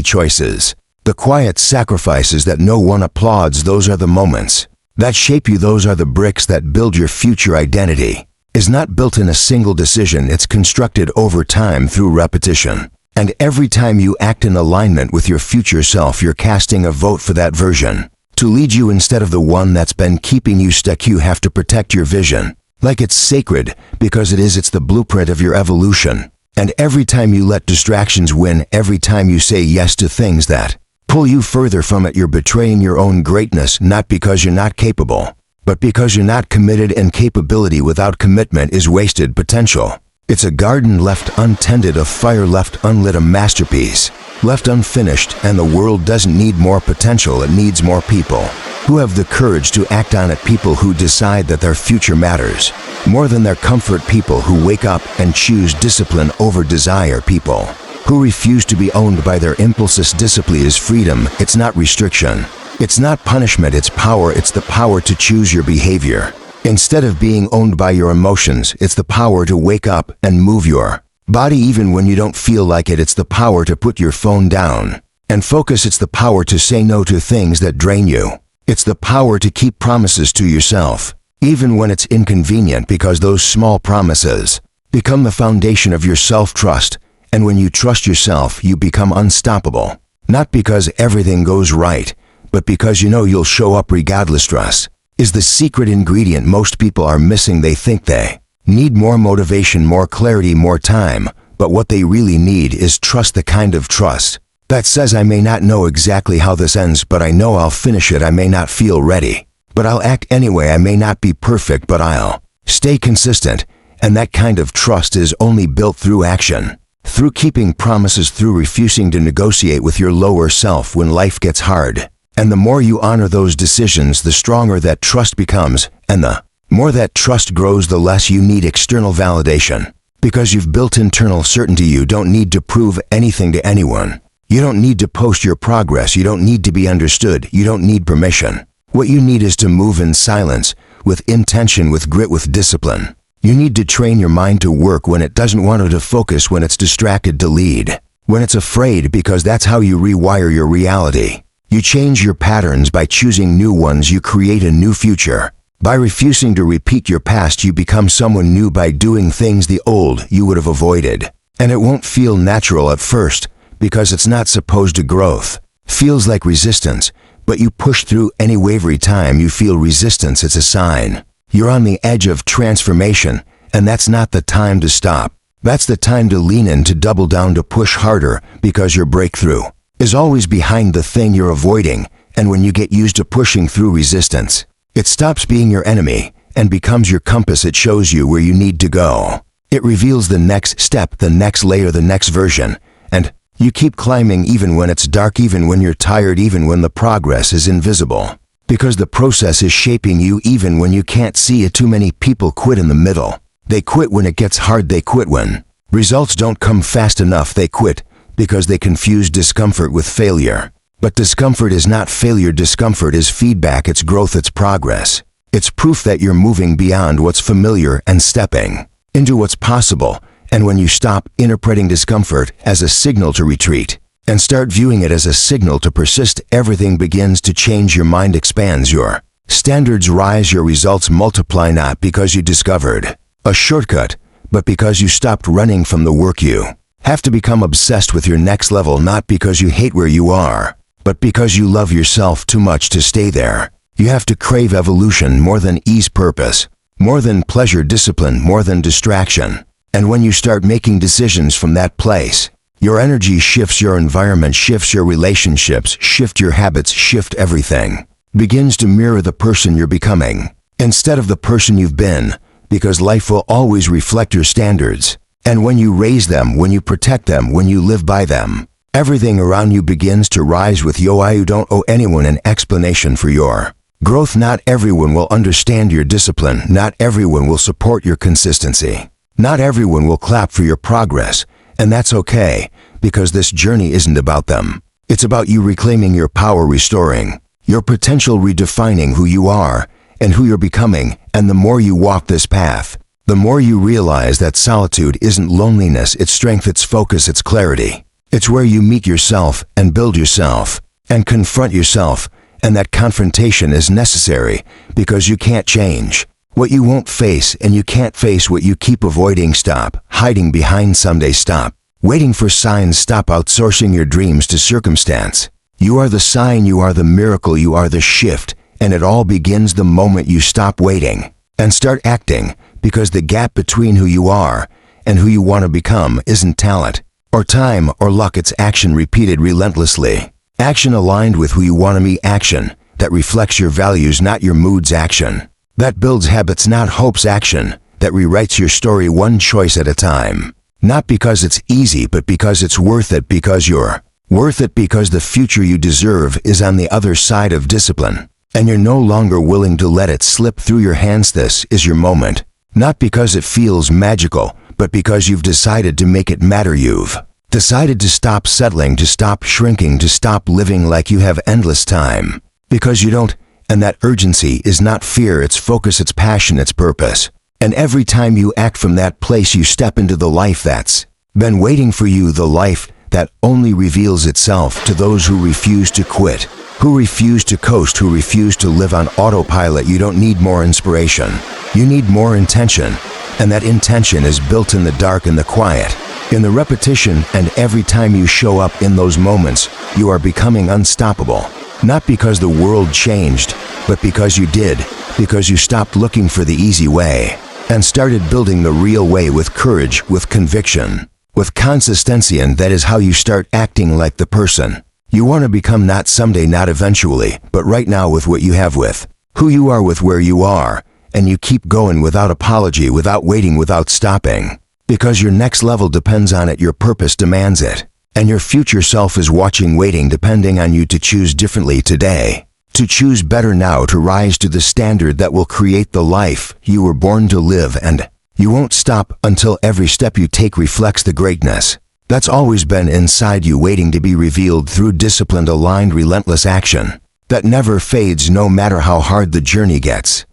choices, the quiet sacrifices that no one applauds. Those are the moments that shape you. Those are the bricks that build your future. Identity is not built in a single decision. It's constructed over time through repetition. And every time you act in alignment with your future self, you're casting a vote for that version to lead you instead of the one that's been keeping you stuck. You have to protect your vision like it's sacred, because it is. It's the blueprint of your evolution. And every time you let distractions win, every time you say yes to things that pull you further from it, you're betraying your own greatness, not because you're not capable, but because you're not committed. And capability without commitment is wasted potential. It's a garden left untended, a fire left unlit, a masterpiece left unfinished. And the world doesn't need more potential, it needs more people who have the courage to act on it. People who decide that their future matters more than their comfort. People who wake up and choose discipline over desire. People who refuse to be owned by their impulses. Discipline is freedom. It's not restriction. It's not punishment. It's power. It's the power to choose your behavior instead of being owned by your emotions. It's the power to wake up and move your body even when you don't feel like it. It's the power to put your phone down and focus. It's the power to say no to things that drain you. It's the power to keep promises to yourself even when it's inconvenient, because those small promises become the foundation of your self-trust. And when you trust yourself, you become unstoppable. Not because everything goes right, but because you know you'll show up regardless. Trust is the secret ingredient most people are missing. They think they need more motivation, more clarity, more time, but what they really need is trust. The kind of trust That says I may not know exactly how this ends, but I know I'll finish it. I may not feel ready, but I'll act anyway. I may not be perfect, but I'll stay consistent. And that kind of trust is only built through action, through keeping promises, through refusing to negotiate with your lower self when life gets hard. And the more you honor those decisions, the stronger that trust becomes. And the more that trust grows, the less you need external validation. Because you've built internal certainty, you don't need to prove anything to anyone. You don't need to post your progress. You don't need to be understood. You don't need permission. What you need is to move in silence, with intention, with grit, with discipline. You need to train your mind to work when it doesn't want to focus, when it's distracted to lead, when it's afraid, because that's how you rewire your reality. You change your patterns by choosing new ones. You create a new future. By refusing to repeat your past, you become someone new by doing things the old you would have avoided. And it won't feel natural at first, because it's not supposed to. Growth feels like resistance, but you push through anyway. Every time you feel resistance, it's a sign you're on the edge of transformation, and that's not the time to stop. That's the time to lean in, to double down, to push harder, because your breakthrough is always behind the thing you're avoiding. And when you get used to pushing through resistance, it stops being your enemy and becomes your compass. It shows you where you need to go. It reveals the next step, the next layer, the next version. And you keep climbing even when it's dark, even when you're tired, even when the progress is invisible. Because the process is shaping you even when you can't see it. Too many people quit in the middle. They quit when it gets hard. They quit when results don't come fast enough. They quit because they confuse discomfort with failure. But discomfort is not failure. Discomfort is feedback. It's growth. It's progress. It's proof that you're moving beyond what's familiar and stepping into what's possible. And when you stop interpreting discomfort as a signal to retreat and start viewing it as a signal to persist, everything begins to change. Your mind expands, your standards rise, your results multiply, not because you discovered a shortcut, but because you stopped running from the work. You have to become obsessed with your next level, not because you hate where you are, but because you love yourself too much to stay there. You have to crave evolution more than ease, purpose more than pleasure, discipline more than distraction. And when you start making decisions from that place, your energy shifts, your environment shifts, your relationships shift, your habits shift. Everything begins to mirror the person you're becoming instead of the person you've been, because life will always reflect your standards. And when you raise them, when you protect them, when you live by them, everything around you begins to rise with you. You don't owe anyone an explanation for your growth. Not everyone will understand your discipline. Not everyone will support your consistency. Not everyone will clap for your progress. And that's okay, because this journey isn't about them. It's about you reclaiming your power, restoring your potential, redefining who you are and who you're becoming. And the more you walk this path, the more you realize that solitude isn't loneliness, it's strength, it's focus, it's clarity. It's where you meet yourself and build yourself and confront yourself. And that confrontation is necessary, because you can't change what you won't face, and you can't face what you keep avoiding. Stop hiding behind someday. Stop waiting for signs. Stop outsourcing your dreams to circumstance. You are the sign, you are the miracle, you are the shift, and it all begins the moment you stop waiting and start acting, because the gap between who you are and who you want to become isn't talent or time or luck, it's action repeated relentlessly. Action aligned with who you want to be. Action that reflects your values, not your moods. Action that builds habits, not hopes. Action that rewrites your story one choice at a time. Not because it's easy, but because it's worth it, because you're worth it, because the future you deserve is on the other side of discipline, and you're no longer willing to let it slip through your hands. This is your moment, not because it feels magical, but because you've decided to make it matter. You've decided to stop settling, to stop shrinking, to stop living like you have endless time, because you don't. And that urgency is not fear, it's focus, it's passion, it's purpose. And every time you act from that place, you step into the life that's been waiting for you, the life that only reveals itself to those who refuse to quit, who refuse to coast, who refuse to live on autopilot. You don't need more inspiration, you need more intention. And that intention is built in the dark, in the quiet, in the repetition. And every time you show up in those moments, you are becoming unstoppable. Not because the world changed, but because you did, because you stopped looking for the easy way and started building the real way, with courage, with conviction, with consistency, and that is how you start acting like the person you want to become, not someday, not eventually, but right now, with what you have, with who you are, with where you are, and you keep going without apology, without waiting, without stopping. Because your next level depends on it, your purpose demands it, and your future self is watching, waiting, depending on you to choose differently today, to choose better now, to rise to the standard that will create the life you were born to live, and you won't stop until every step you take reflects the greatness that's always been inside you, waiting to be revealed through disciplined, aligned, relentless action that never fades, no matter how hard the journey gets.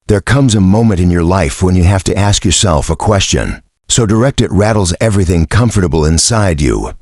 There comes a moment in your life when you have to ask yourself a question so direct it rattles everything comfortable inside you.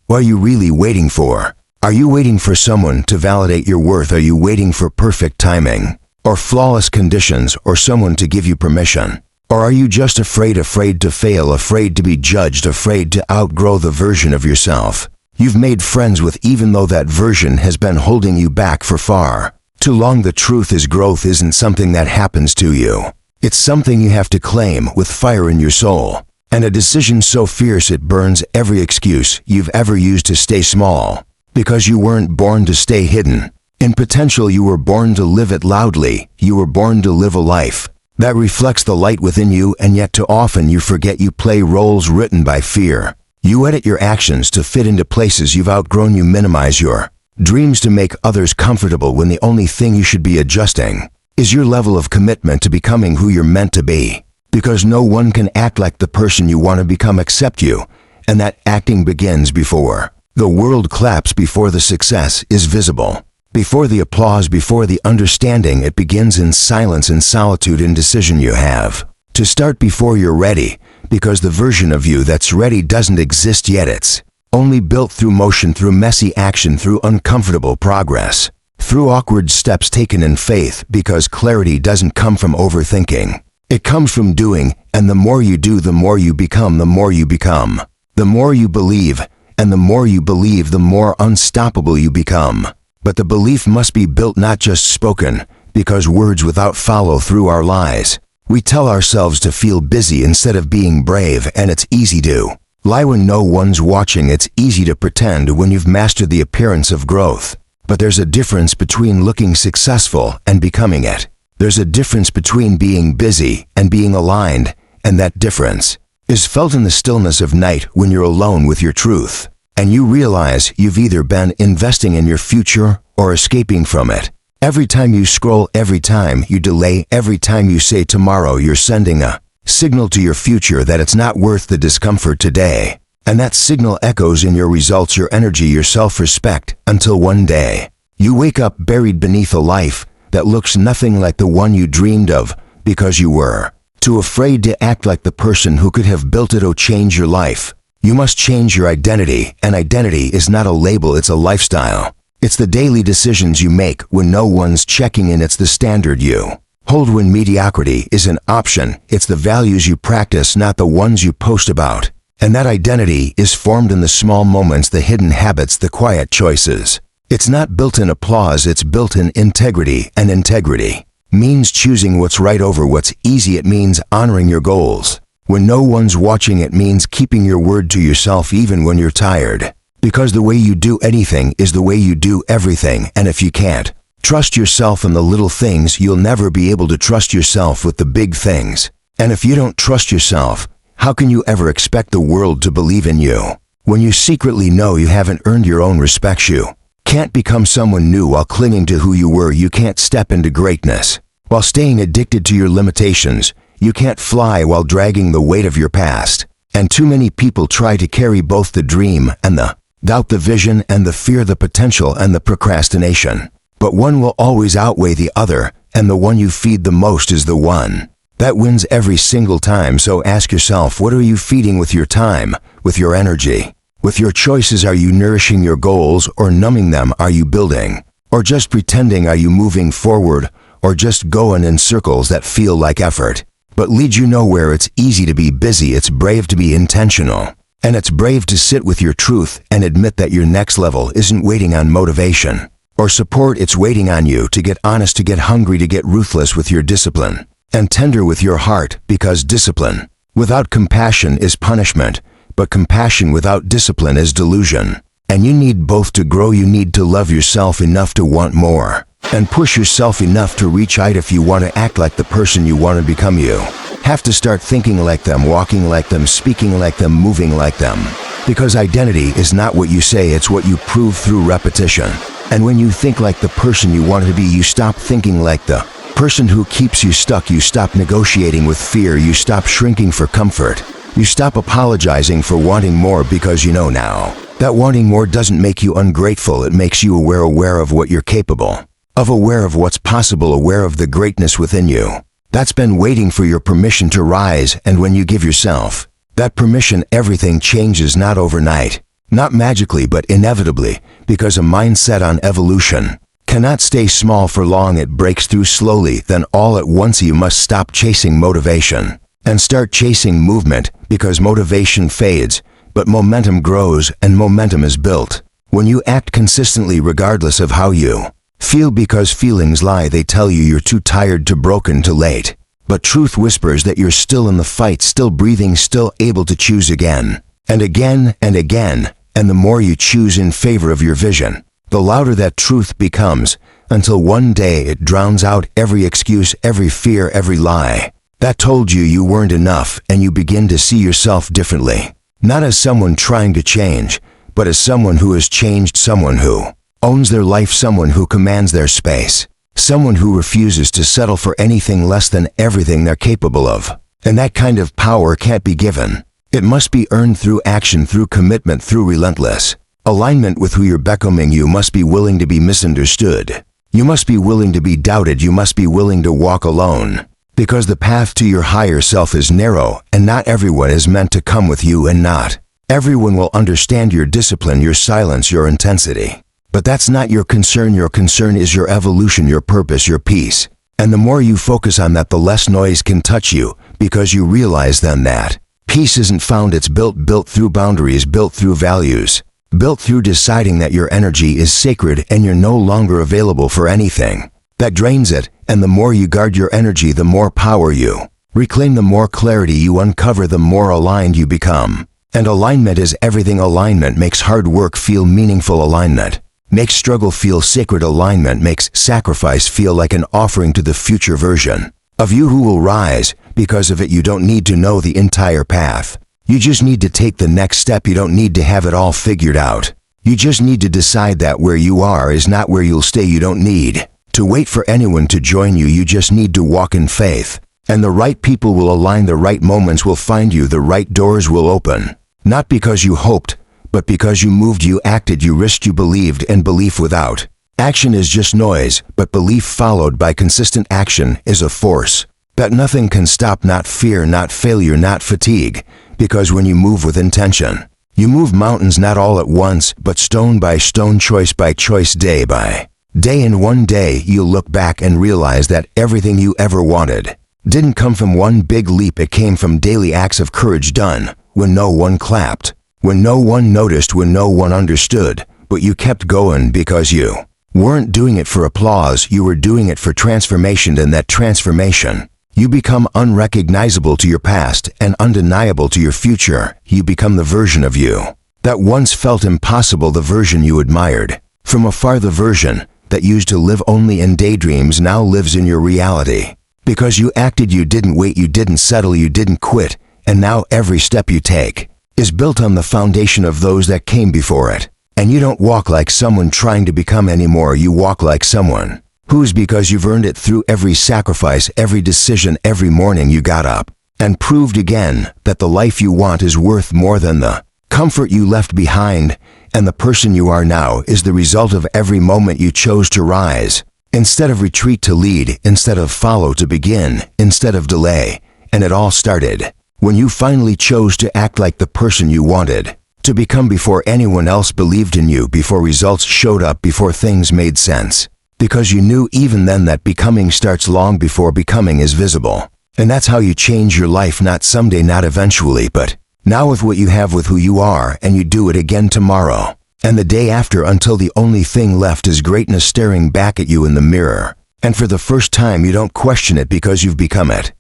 What are you really waiting for? Are you waiting for someone to validate your worth? Are you waiting for perfect timing, or flawless conditions, or someone to give you permission? Or are you just afraid to fail, afraid to be judged, afraid to outgrow the version of yourself you've made friends with, even though that version has been holding you back for far too long? The truth is, growth isn't something that happens to you. It's something you have to claim with fire in your soul, and a decision so fierce it burns every excuse you've ever used to stay small. Because you weren't born to stay hidden in potential, you were born to live it loudly. You were born to live a life that reflects the light within you, and yet too often you forget you play roles written by fear. You edit your actions to fit into places you've outgrown. You minimize your dreams to make others comfortable, when the only thing you should be adjusting is your level of commitment to becoming who you're meant to be. Because no one can act like the person you want to become except you, and that acting begins before the world claps, before the success is visible, before the applause, before the understanding. It begins in silence, in solitude, in decision you have to start before you're ready, because the version of you that's ready doesn't exist yet. It's only built through motion, through messy action, through uncomfortable progress, through awkward steps taken in faith, because clarity doesn't come from overthinking. It comes from doing, and the more you do, the more you become. The more you become, the more you believe, and the more you believe, the more unstoppable you become. But the belief must be built, not just spoken, because words without follow through are lies. We tell ourselves to feel busy instead of being brave, and it's easy to lie when no one's watching. It's easy to pretend when you've mastered the appearance of growth. But there's a difference between looking successful and becoming it. There's a difference between being busy and being aligned, and that difference is felt in the stillness of night, when you're alone with your truth, and you realize you've either been investing in your future or escaping from it. Every time you scroll, every time you delay, every time you say tomorrow, you're sending a signal to your future that it's not worth the discomfort today. And that signal echoes in your results, your energy, your self-respect, until one day you wake up buried beneath a life that looks nothing like the one you dreamed of, because you were too afraid to act like the person who could have built it. Oh, change your life. You must change your identity, and identity is not a label, it's a lifestyle. It's the daily decisions you make when no one's checking in. It's the standard you hold when mediocrity is an option. It's the values you practice, not the ones you post about. And that identity is formed in the small moments, the hidden habits, the quiet choices. It's not built in applause, it's built in integrity, and integrity means choosing what's right over what's easy. It means honoring your goals when no one's watching. It means keeping your word to yourself even when you're tired. Because the way you do anything is the way you do everything, and if you can't trust yourself in the little things, you'll never be able to trust yourself with the big things. And if you don't trust yourself, how can you ever expect the world to believe in you? When you secretly know you haven't earned your own respect, you can't become someone new while clinging to who you were. You can't step into greatness while staying addicted to your limitations. You can't fly while dragging the weight of your past. And too many people try to carry both the dream and the doubt, the vision and the fear, the potential and the procrastination. But one will always outweigh the other, and the one you feed the most is the one that wins every single time. So ask yourself, what are you feeding with your time, with your energy, with your choices? Are you nourishing your goals or numbing them? Are you building or just pretending? Are you moving forward or just going in circles that feel like effort but lead you nowhere? It's easy to be busy, it's brave to be intentional, and it's brave to sit with your truth and admit that your next level isn't waiting on motivation or support. It's waiting on you to get honest, to get hungry, to get ruthless with your discipline and tender with your heart, because discipline Without compassion is punishment, but compassion without discipline is delusion. And you need both to grow. You need to love yourself enough to want more, and push yourself enough to reach out. If you want to act like the person you want to become, you have to start thinking like them, walking like them, speaking like them, moving like them. Because identity is not what you say, it's what you prove through repetition. And when you think like the person you want to be, you stop thinking like the person who keeps you stuck. You stop negotiating with fear. You stop shrinking for comfort. You stop apologizing for wanting more, because you know now that wanting more doesn't make you ungrateful. It makes you aware of what you're capable of, aware of what's possible, aware of the greatness within you. That's been waiting for your permission to rise, and when you give yourself that permission, everything changes, not overnight, not magically, but inevitably, because a mindset on evolution cannot stay small for long. It breaks through slowly, then all at once. You must stop chasing motivation and start chasing movement, because motivation fades, but momentum grows, and momentum is built when you act consistently regardless of how you feel, because feelings lie. They tell you you're too tired, too broken, too late. But truth whispers that you're still in the fight, still breathing, still able to choose again and again and again. And the more you choose in favor of your vision, the louder that truth becomes, until one day it drowns out every excuse, every fear, every lie that told you you weren't enough, and you begin to see yourself differently. Not as someone trying to change, but as someone who has changed, someone who owns their life, someone who commands their space, someone who refuses to settle for anything less than everything they're capable of. And that kind of power can't be given. It must be earned through action, through commitment, through relentless alignment with who you're becoming. You must be willing to be misunderstood. You must be willing to be doubted. You must be willing to walk alone. Because the path to your higher self is narrow, and not everyone is meant to come with you, and not everyone will understand your discipline, your silence, your intensity. But that's not your concern. Your concern is your evolution, your purpose, your peace. And the more you focus on that, the less noise can touch you, because you realize then that peace isn't found, it's built through boundaries, built through values, built through deciding that your energy is sacred and you're no longer available for anything that drains it. And the more you guard your energy, the more power you reclaim, the more clarity you uncover, the more aligned you become. And alignment is everything. Alignment makes hard work feel meaningful. Alignment makes struggle feel sacred. Alignment makes sacrifice feel like an offering to the future version of you who will rise. Because of it, you don't need to know the entire path. You just need to take the next step. You don't need to have it all figured out. You just need to decide that where you are is not where you'll stay. You don't need to wait for anyone to join you. You just need to walk in faith. And the right people will align. The right moments will find you. The right doors will open. Not because you hoped, but because you moved, you acted, you risked, you believed. And belief without action is just noise, but belief followed by consistent action is a force that nothing can stop. Not fear, not failure, not fatigue. Because when you move with intention, you move mountains, not all at once, but stone by stone, choice by choice, day by day. And one day you'll look back and realize that everything you ever wanted didn't come from one big leap. It came from daily acts of courage done when no one clapped, when no one noticed, when no one understood. But you kept going because you weren't doing it for applause. You were doing it for transformation. And that transformation, you become unrecognizable to your past and undeniable to your future. You become the version of you that once felt impossible, the version you admired from afar, the version that used to live only in daydreams now lives in your reality. Because you acted, you didn't wait, you didn't settle, you didn't quit. And now every step you take is built on the foundation of those that came before it. And you don't walk like someone trying to become anymore. You walk like someone who's, because you've earned it through every sacrifice, every decision, every morning you got up and proved again that the life you want is worth more than the comfort you left behind. And the person you are now is the result of every moment you chose to rise. Instead of retreat, to lead. Instead of follow, to begin. Instead of delay. And it all started when you finally chose to act like the person you wanted to become, before anyone else believed in you, before results showed up, before things made sense. Because you knew even then that becoming starts long before becoming is visible. And that's how you change your life, not someday, not eventually, but now, with what you have, with who you are. And you do it again tomorrow and the day after, until the only thing left is greatness staring back at you in the mirror. And for the first time, you don't question it because you've become it.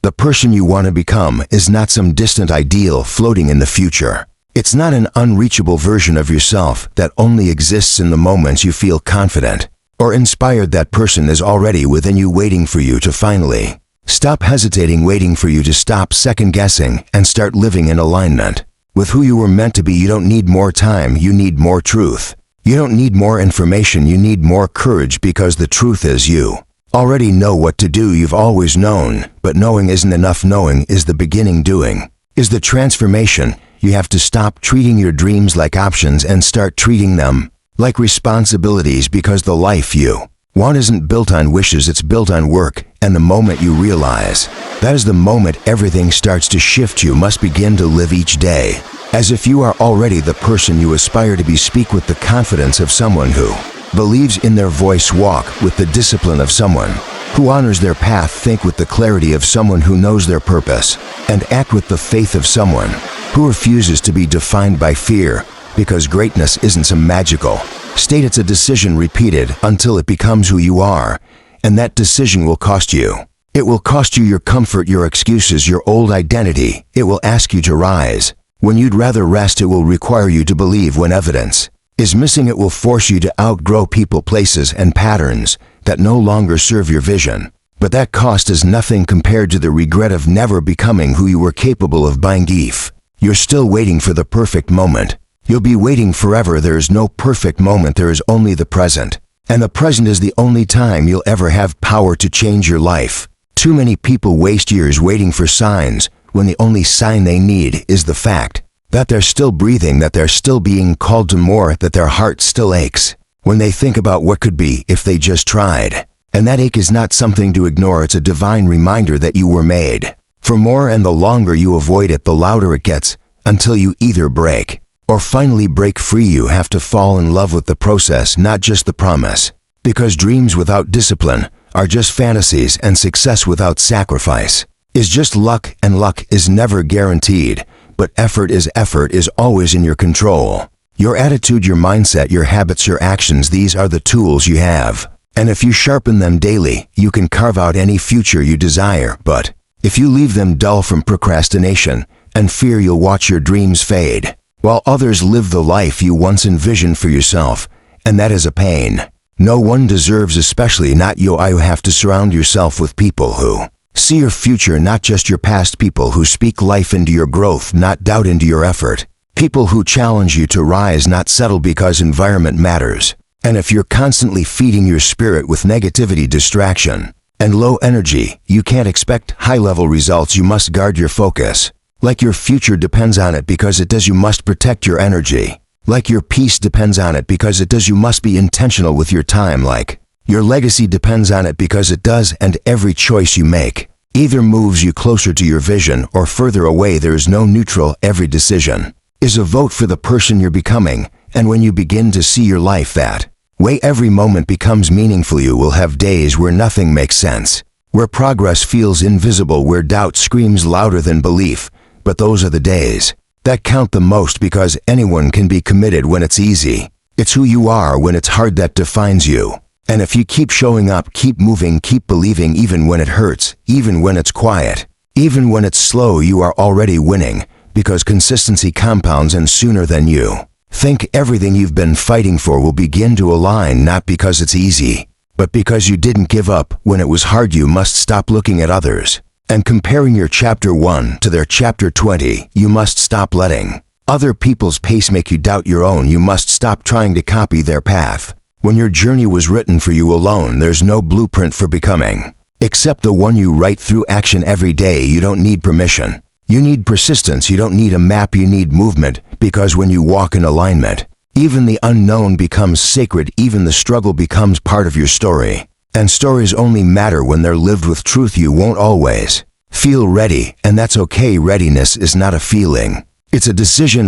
The person you want to become is not some distant ideal floating in the future. It's not an unreachable version of yourself that only exists in the moments you feel confident or inspired. That person is already within you, waiting for you to finally stop hesitating, waiting for you to stop second-guessing and start living in alignment with who you were meant to be. You don't need more time, you need more truth. You don't need more information, you need more courage, because the truth is you already know what to do. You've always known, but knowing isn't enough. Knowing is the beginning. Doing is the transformation. You have to stop treating your dreams like options and start treating them like responsibilities, because the life you want isn't built on wishes, it's built on work. And the moment you realize that is the moment everything starts to shift. You must begin to live each day as if you are already the person you aspire to be. Speak with the confidence of someone who believes in their voice. Walk with the discipline of someone who honors their path. Think with the clarity of someone who knows their purpose, and act with the faith of someone who refuses to be defined by fear, because greatness isn't some magical state, it's a decision repeated until it becomes who you are. And that decision will cost you. It will cost you your comfort, your excuses, your old identity. It will ask you to rise when you'd rather rest. It will require you to believe when evidence is missing. It will force you to outgrow people, places, and patterns that no longer serve your vision. But that cost is nothing compared to the regret of never becoming who you were capable of being. If you're still waiting for the perfect moment, you'll be waiting forever. There is no perfect moment, there is only the present. And the present is the only time you'll ever have power to change your life. Too many people waste years waiting for signs when the only sign they need is the fact that they're still breathing, that they're still being called to more, that their heart still aches when they think about what could be if they just tried. And that ache is not something to ignore, it's a divine reminder that you were made for more. And the longer you avoid it, the louder it gets, until you either break or finally break free. You have to fall in love with the process, not just the promise. Because dreams without discipline are just fantasies, and success without sacrifice is just luck, and luck is never guaranteed. But effort is always in your control. Your attitude, your mindset, your habits, your actions, these are the tools you have. And if you sharpen them daily, you can carve out any future you desire. But if you leave them dull from procrastination and fear, you'll watch your dreams fade, while others live the life you once envisioned for yourself. And that is a pain no one deserves, especially not you. You have to surround yourself with people who see your future, not just your past. People who speak life into your growth, not doubt into your effort. People who challenge you to rise, not settle, because environment matters. And if you're constantly feeding your spirit with negativity, distraction, and low energy, you can't expect high-level results. You must guard your focus like your future depends on it, because it does. You must protect your energy like your peace depends on it, because it does. You must be intentional with your time like your legacy depends on it, because it does. And every choice you make either moves you closer to your vision or further away. There is no neutral. Every decision is a vote for the person you're becoming. And when you begin to see your life that way, every moment becomes meaningful. You will have days where nothing makes sense, where progress feels invisible, where doubt screams louder than belief. But those are the days that count the most, because anyone can be committed when it's easy. It's who you are when it's hard that defines you. And if you keep showing up, keep moving, keep believing, even when it hurts, even when it's quiet, even when it's slow, you are already winning, because consistency compounds, and sooner than you think, everything you've been fighting for will begin to align, not because it's easy, but because you didn't give up when it was hard. You must stop looking at others and comparing your chapter 1 to their chapter 20. You must stop letting other people's pace make you doubt your own. You must stop trying to copy their path when your journey was written for you alone. There's no blueprint for becoming except the one you write through action every day. You don't need permission, you need persistence. You don't need a map, you need movement, because when you walk in alignment, even the unknown becomes sacred. Even the struggle becomes part of your story. And stories only matter when they're lived with truth. You won't always feel ready, and that's okay. Readiness is not a feeling. It's a decision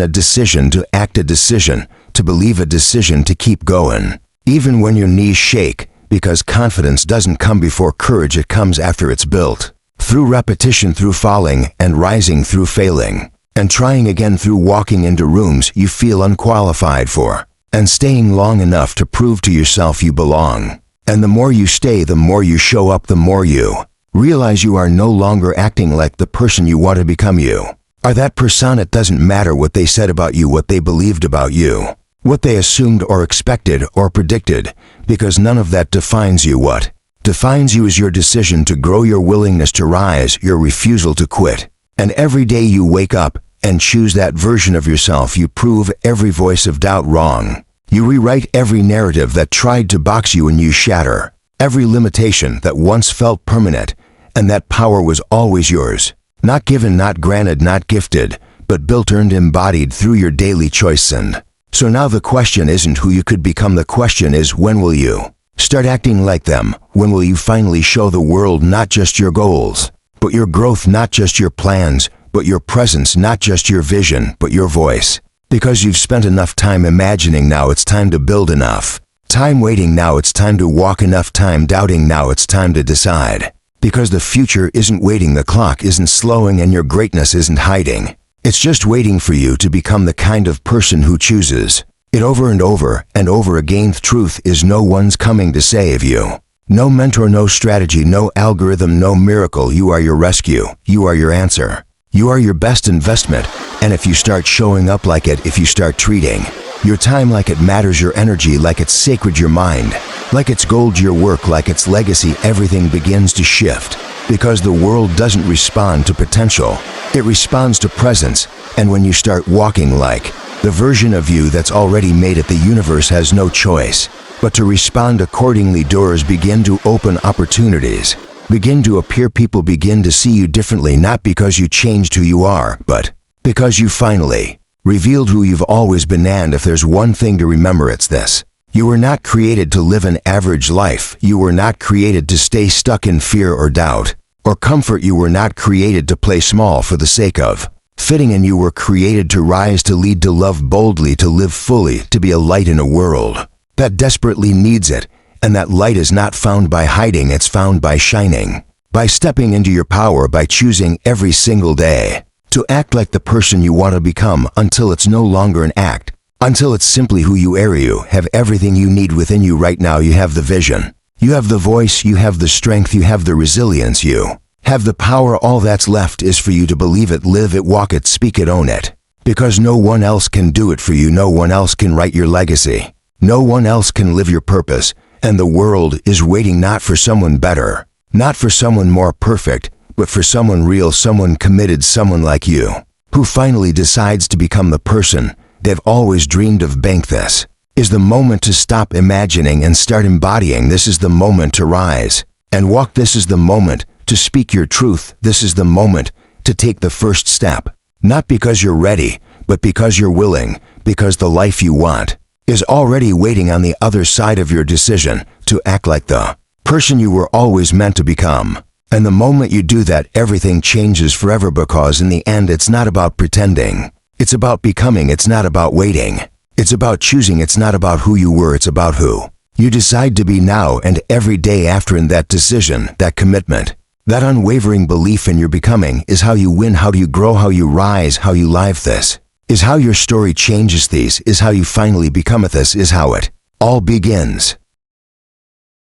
to act, a decision to believe, a decision to keep going, even when your knees shake, because confidence doesn't come before courage. It comes after it's built. Through repetition, through falling and rising, through failing and trying again, through walking into rooms you feel unqualified for, and staying long enough to prove to yourself you belong. And the more you stay, the more you show up, the more you Realize you are no longer acting like the person you want to become. You are that persona. It doesn't matter what they said about you, what they believed about you, what they assumed or expected or predicted, because none of that defines you. What defines you is your decision to grow, your willingness to rise, your refusal to quit. And every day you wake up and choose that version of yourself, you prove every voice of doubt wrong. You rewrite every narrative that tried to box you, and you shatter every limitation that once felt permanent. And that power was always yours. Not given, not granted, not gifted, but built, earned, embodied through your daily choice. And so now the question isn't who you could become. The question is, when will you start acting like them? When will you finally show the world not just your goals, but your growth, not just your plans, but your presence, not just your vision, but your voice? Because you've spent enough time imagining, now it's time to build. Enough time waiting, now it's time to walk. Enough time doubting, now it's time to decide. Because the future isn't waiting, the clock isn't slowing, and your greatness isn't hiding. It's just waiting for you to become the kind of person who chooses it over and over and over again. The truth is, no one's coming to save you. No mentor, no strategy, no algorithm, no miracle. You are your rescue. You are your answer. You are your best investment. And if you start showing up like it, if you start treating your time like it matters, your energy like it's sacred, your mind like it's gold, your work like it's legacy, everything begins to shift. Because the world doesn't respond to potential, it responds to presence. And when you start walking like the version of you that's already made it, the universe has no choice but to respond accordingly. Doors begin to open, opportunities begin to appear, people begin to see you differently, not because you changed who you are, but because you finally revealed who you've always been. And if there's one thing to remember, it's this: you were not created to live an average life. You were not created to stay stuck in fear or doubt or comfort. You were not created to play small for the sake of fitting in. You were created to rise, to lead, to love boldly, to live fully, to be a light in a world that desperately needs it. And that light is not found by hiding, it's found by shining, by stepping into your power, by choosing every single day to act like the person you want to become, until it's no longer an act, until it's simply who you are. You have everything you need within you right now. You have the vision, you have the voice, you have the strength, you have the resilience, you have the power. All that's left is for you to believe it, live it, walk it, speak it, own it. Because no one else can do it for you. No one else can write your legacy. No one else can live your purpose. And the world is waiting, not for someone better, not for someone more perfect, but for someone real, someone committed, someone like you, who finally decides to become the person they've always dreamed of. Bank. This is the moment to stop imagining and start embodying. This is the moment to rise and walk. This is the moment to speak your truth. This is the moment to take the first step, not because you're ready, but because you're willing, because the life you want is already waiting on the other side of your decision to act like the person you were always meant to become. And the moment you do that, everything changes forever, because in the end, it's not about pretending. It's about becoming. It's not about waiting. It's about choosing. It's not about who you were. It's about who you decide to be now and every day after. And that decision, that commitment, that unwavering belief in your becoming is how you win, how you grow, how you rise, how you live. This is how your story changes. These is how you finally become it. This is how it all begins.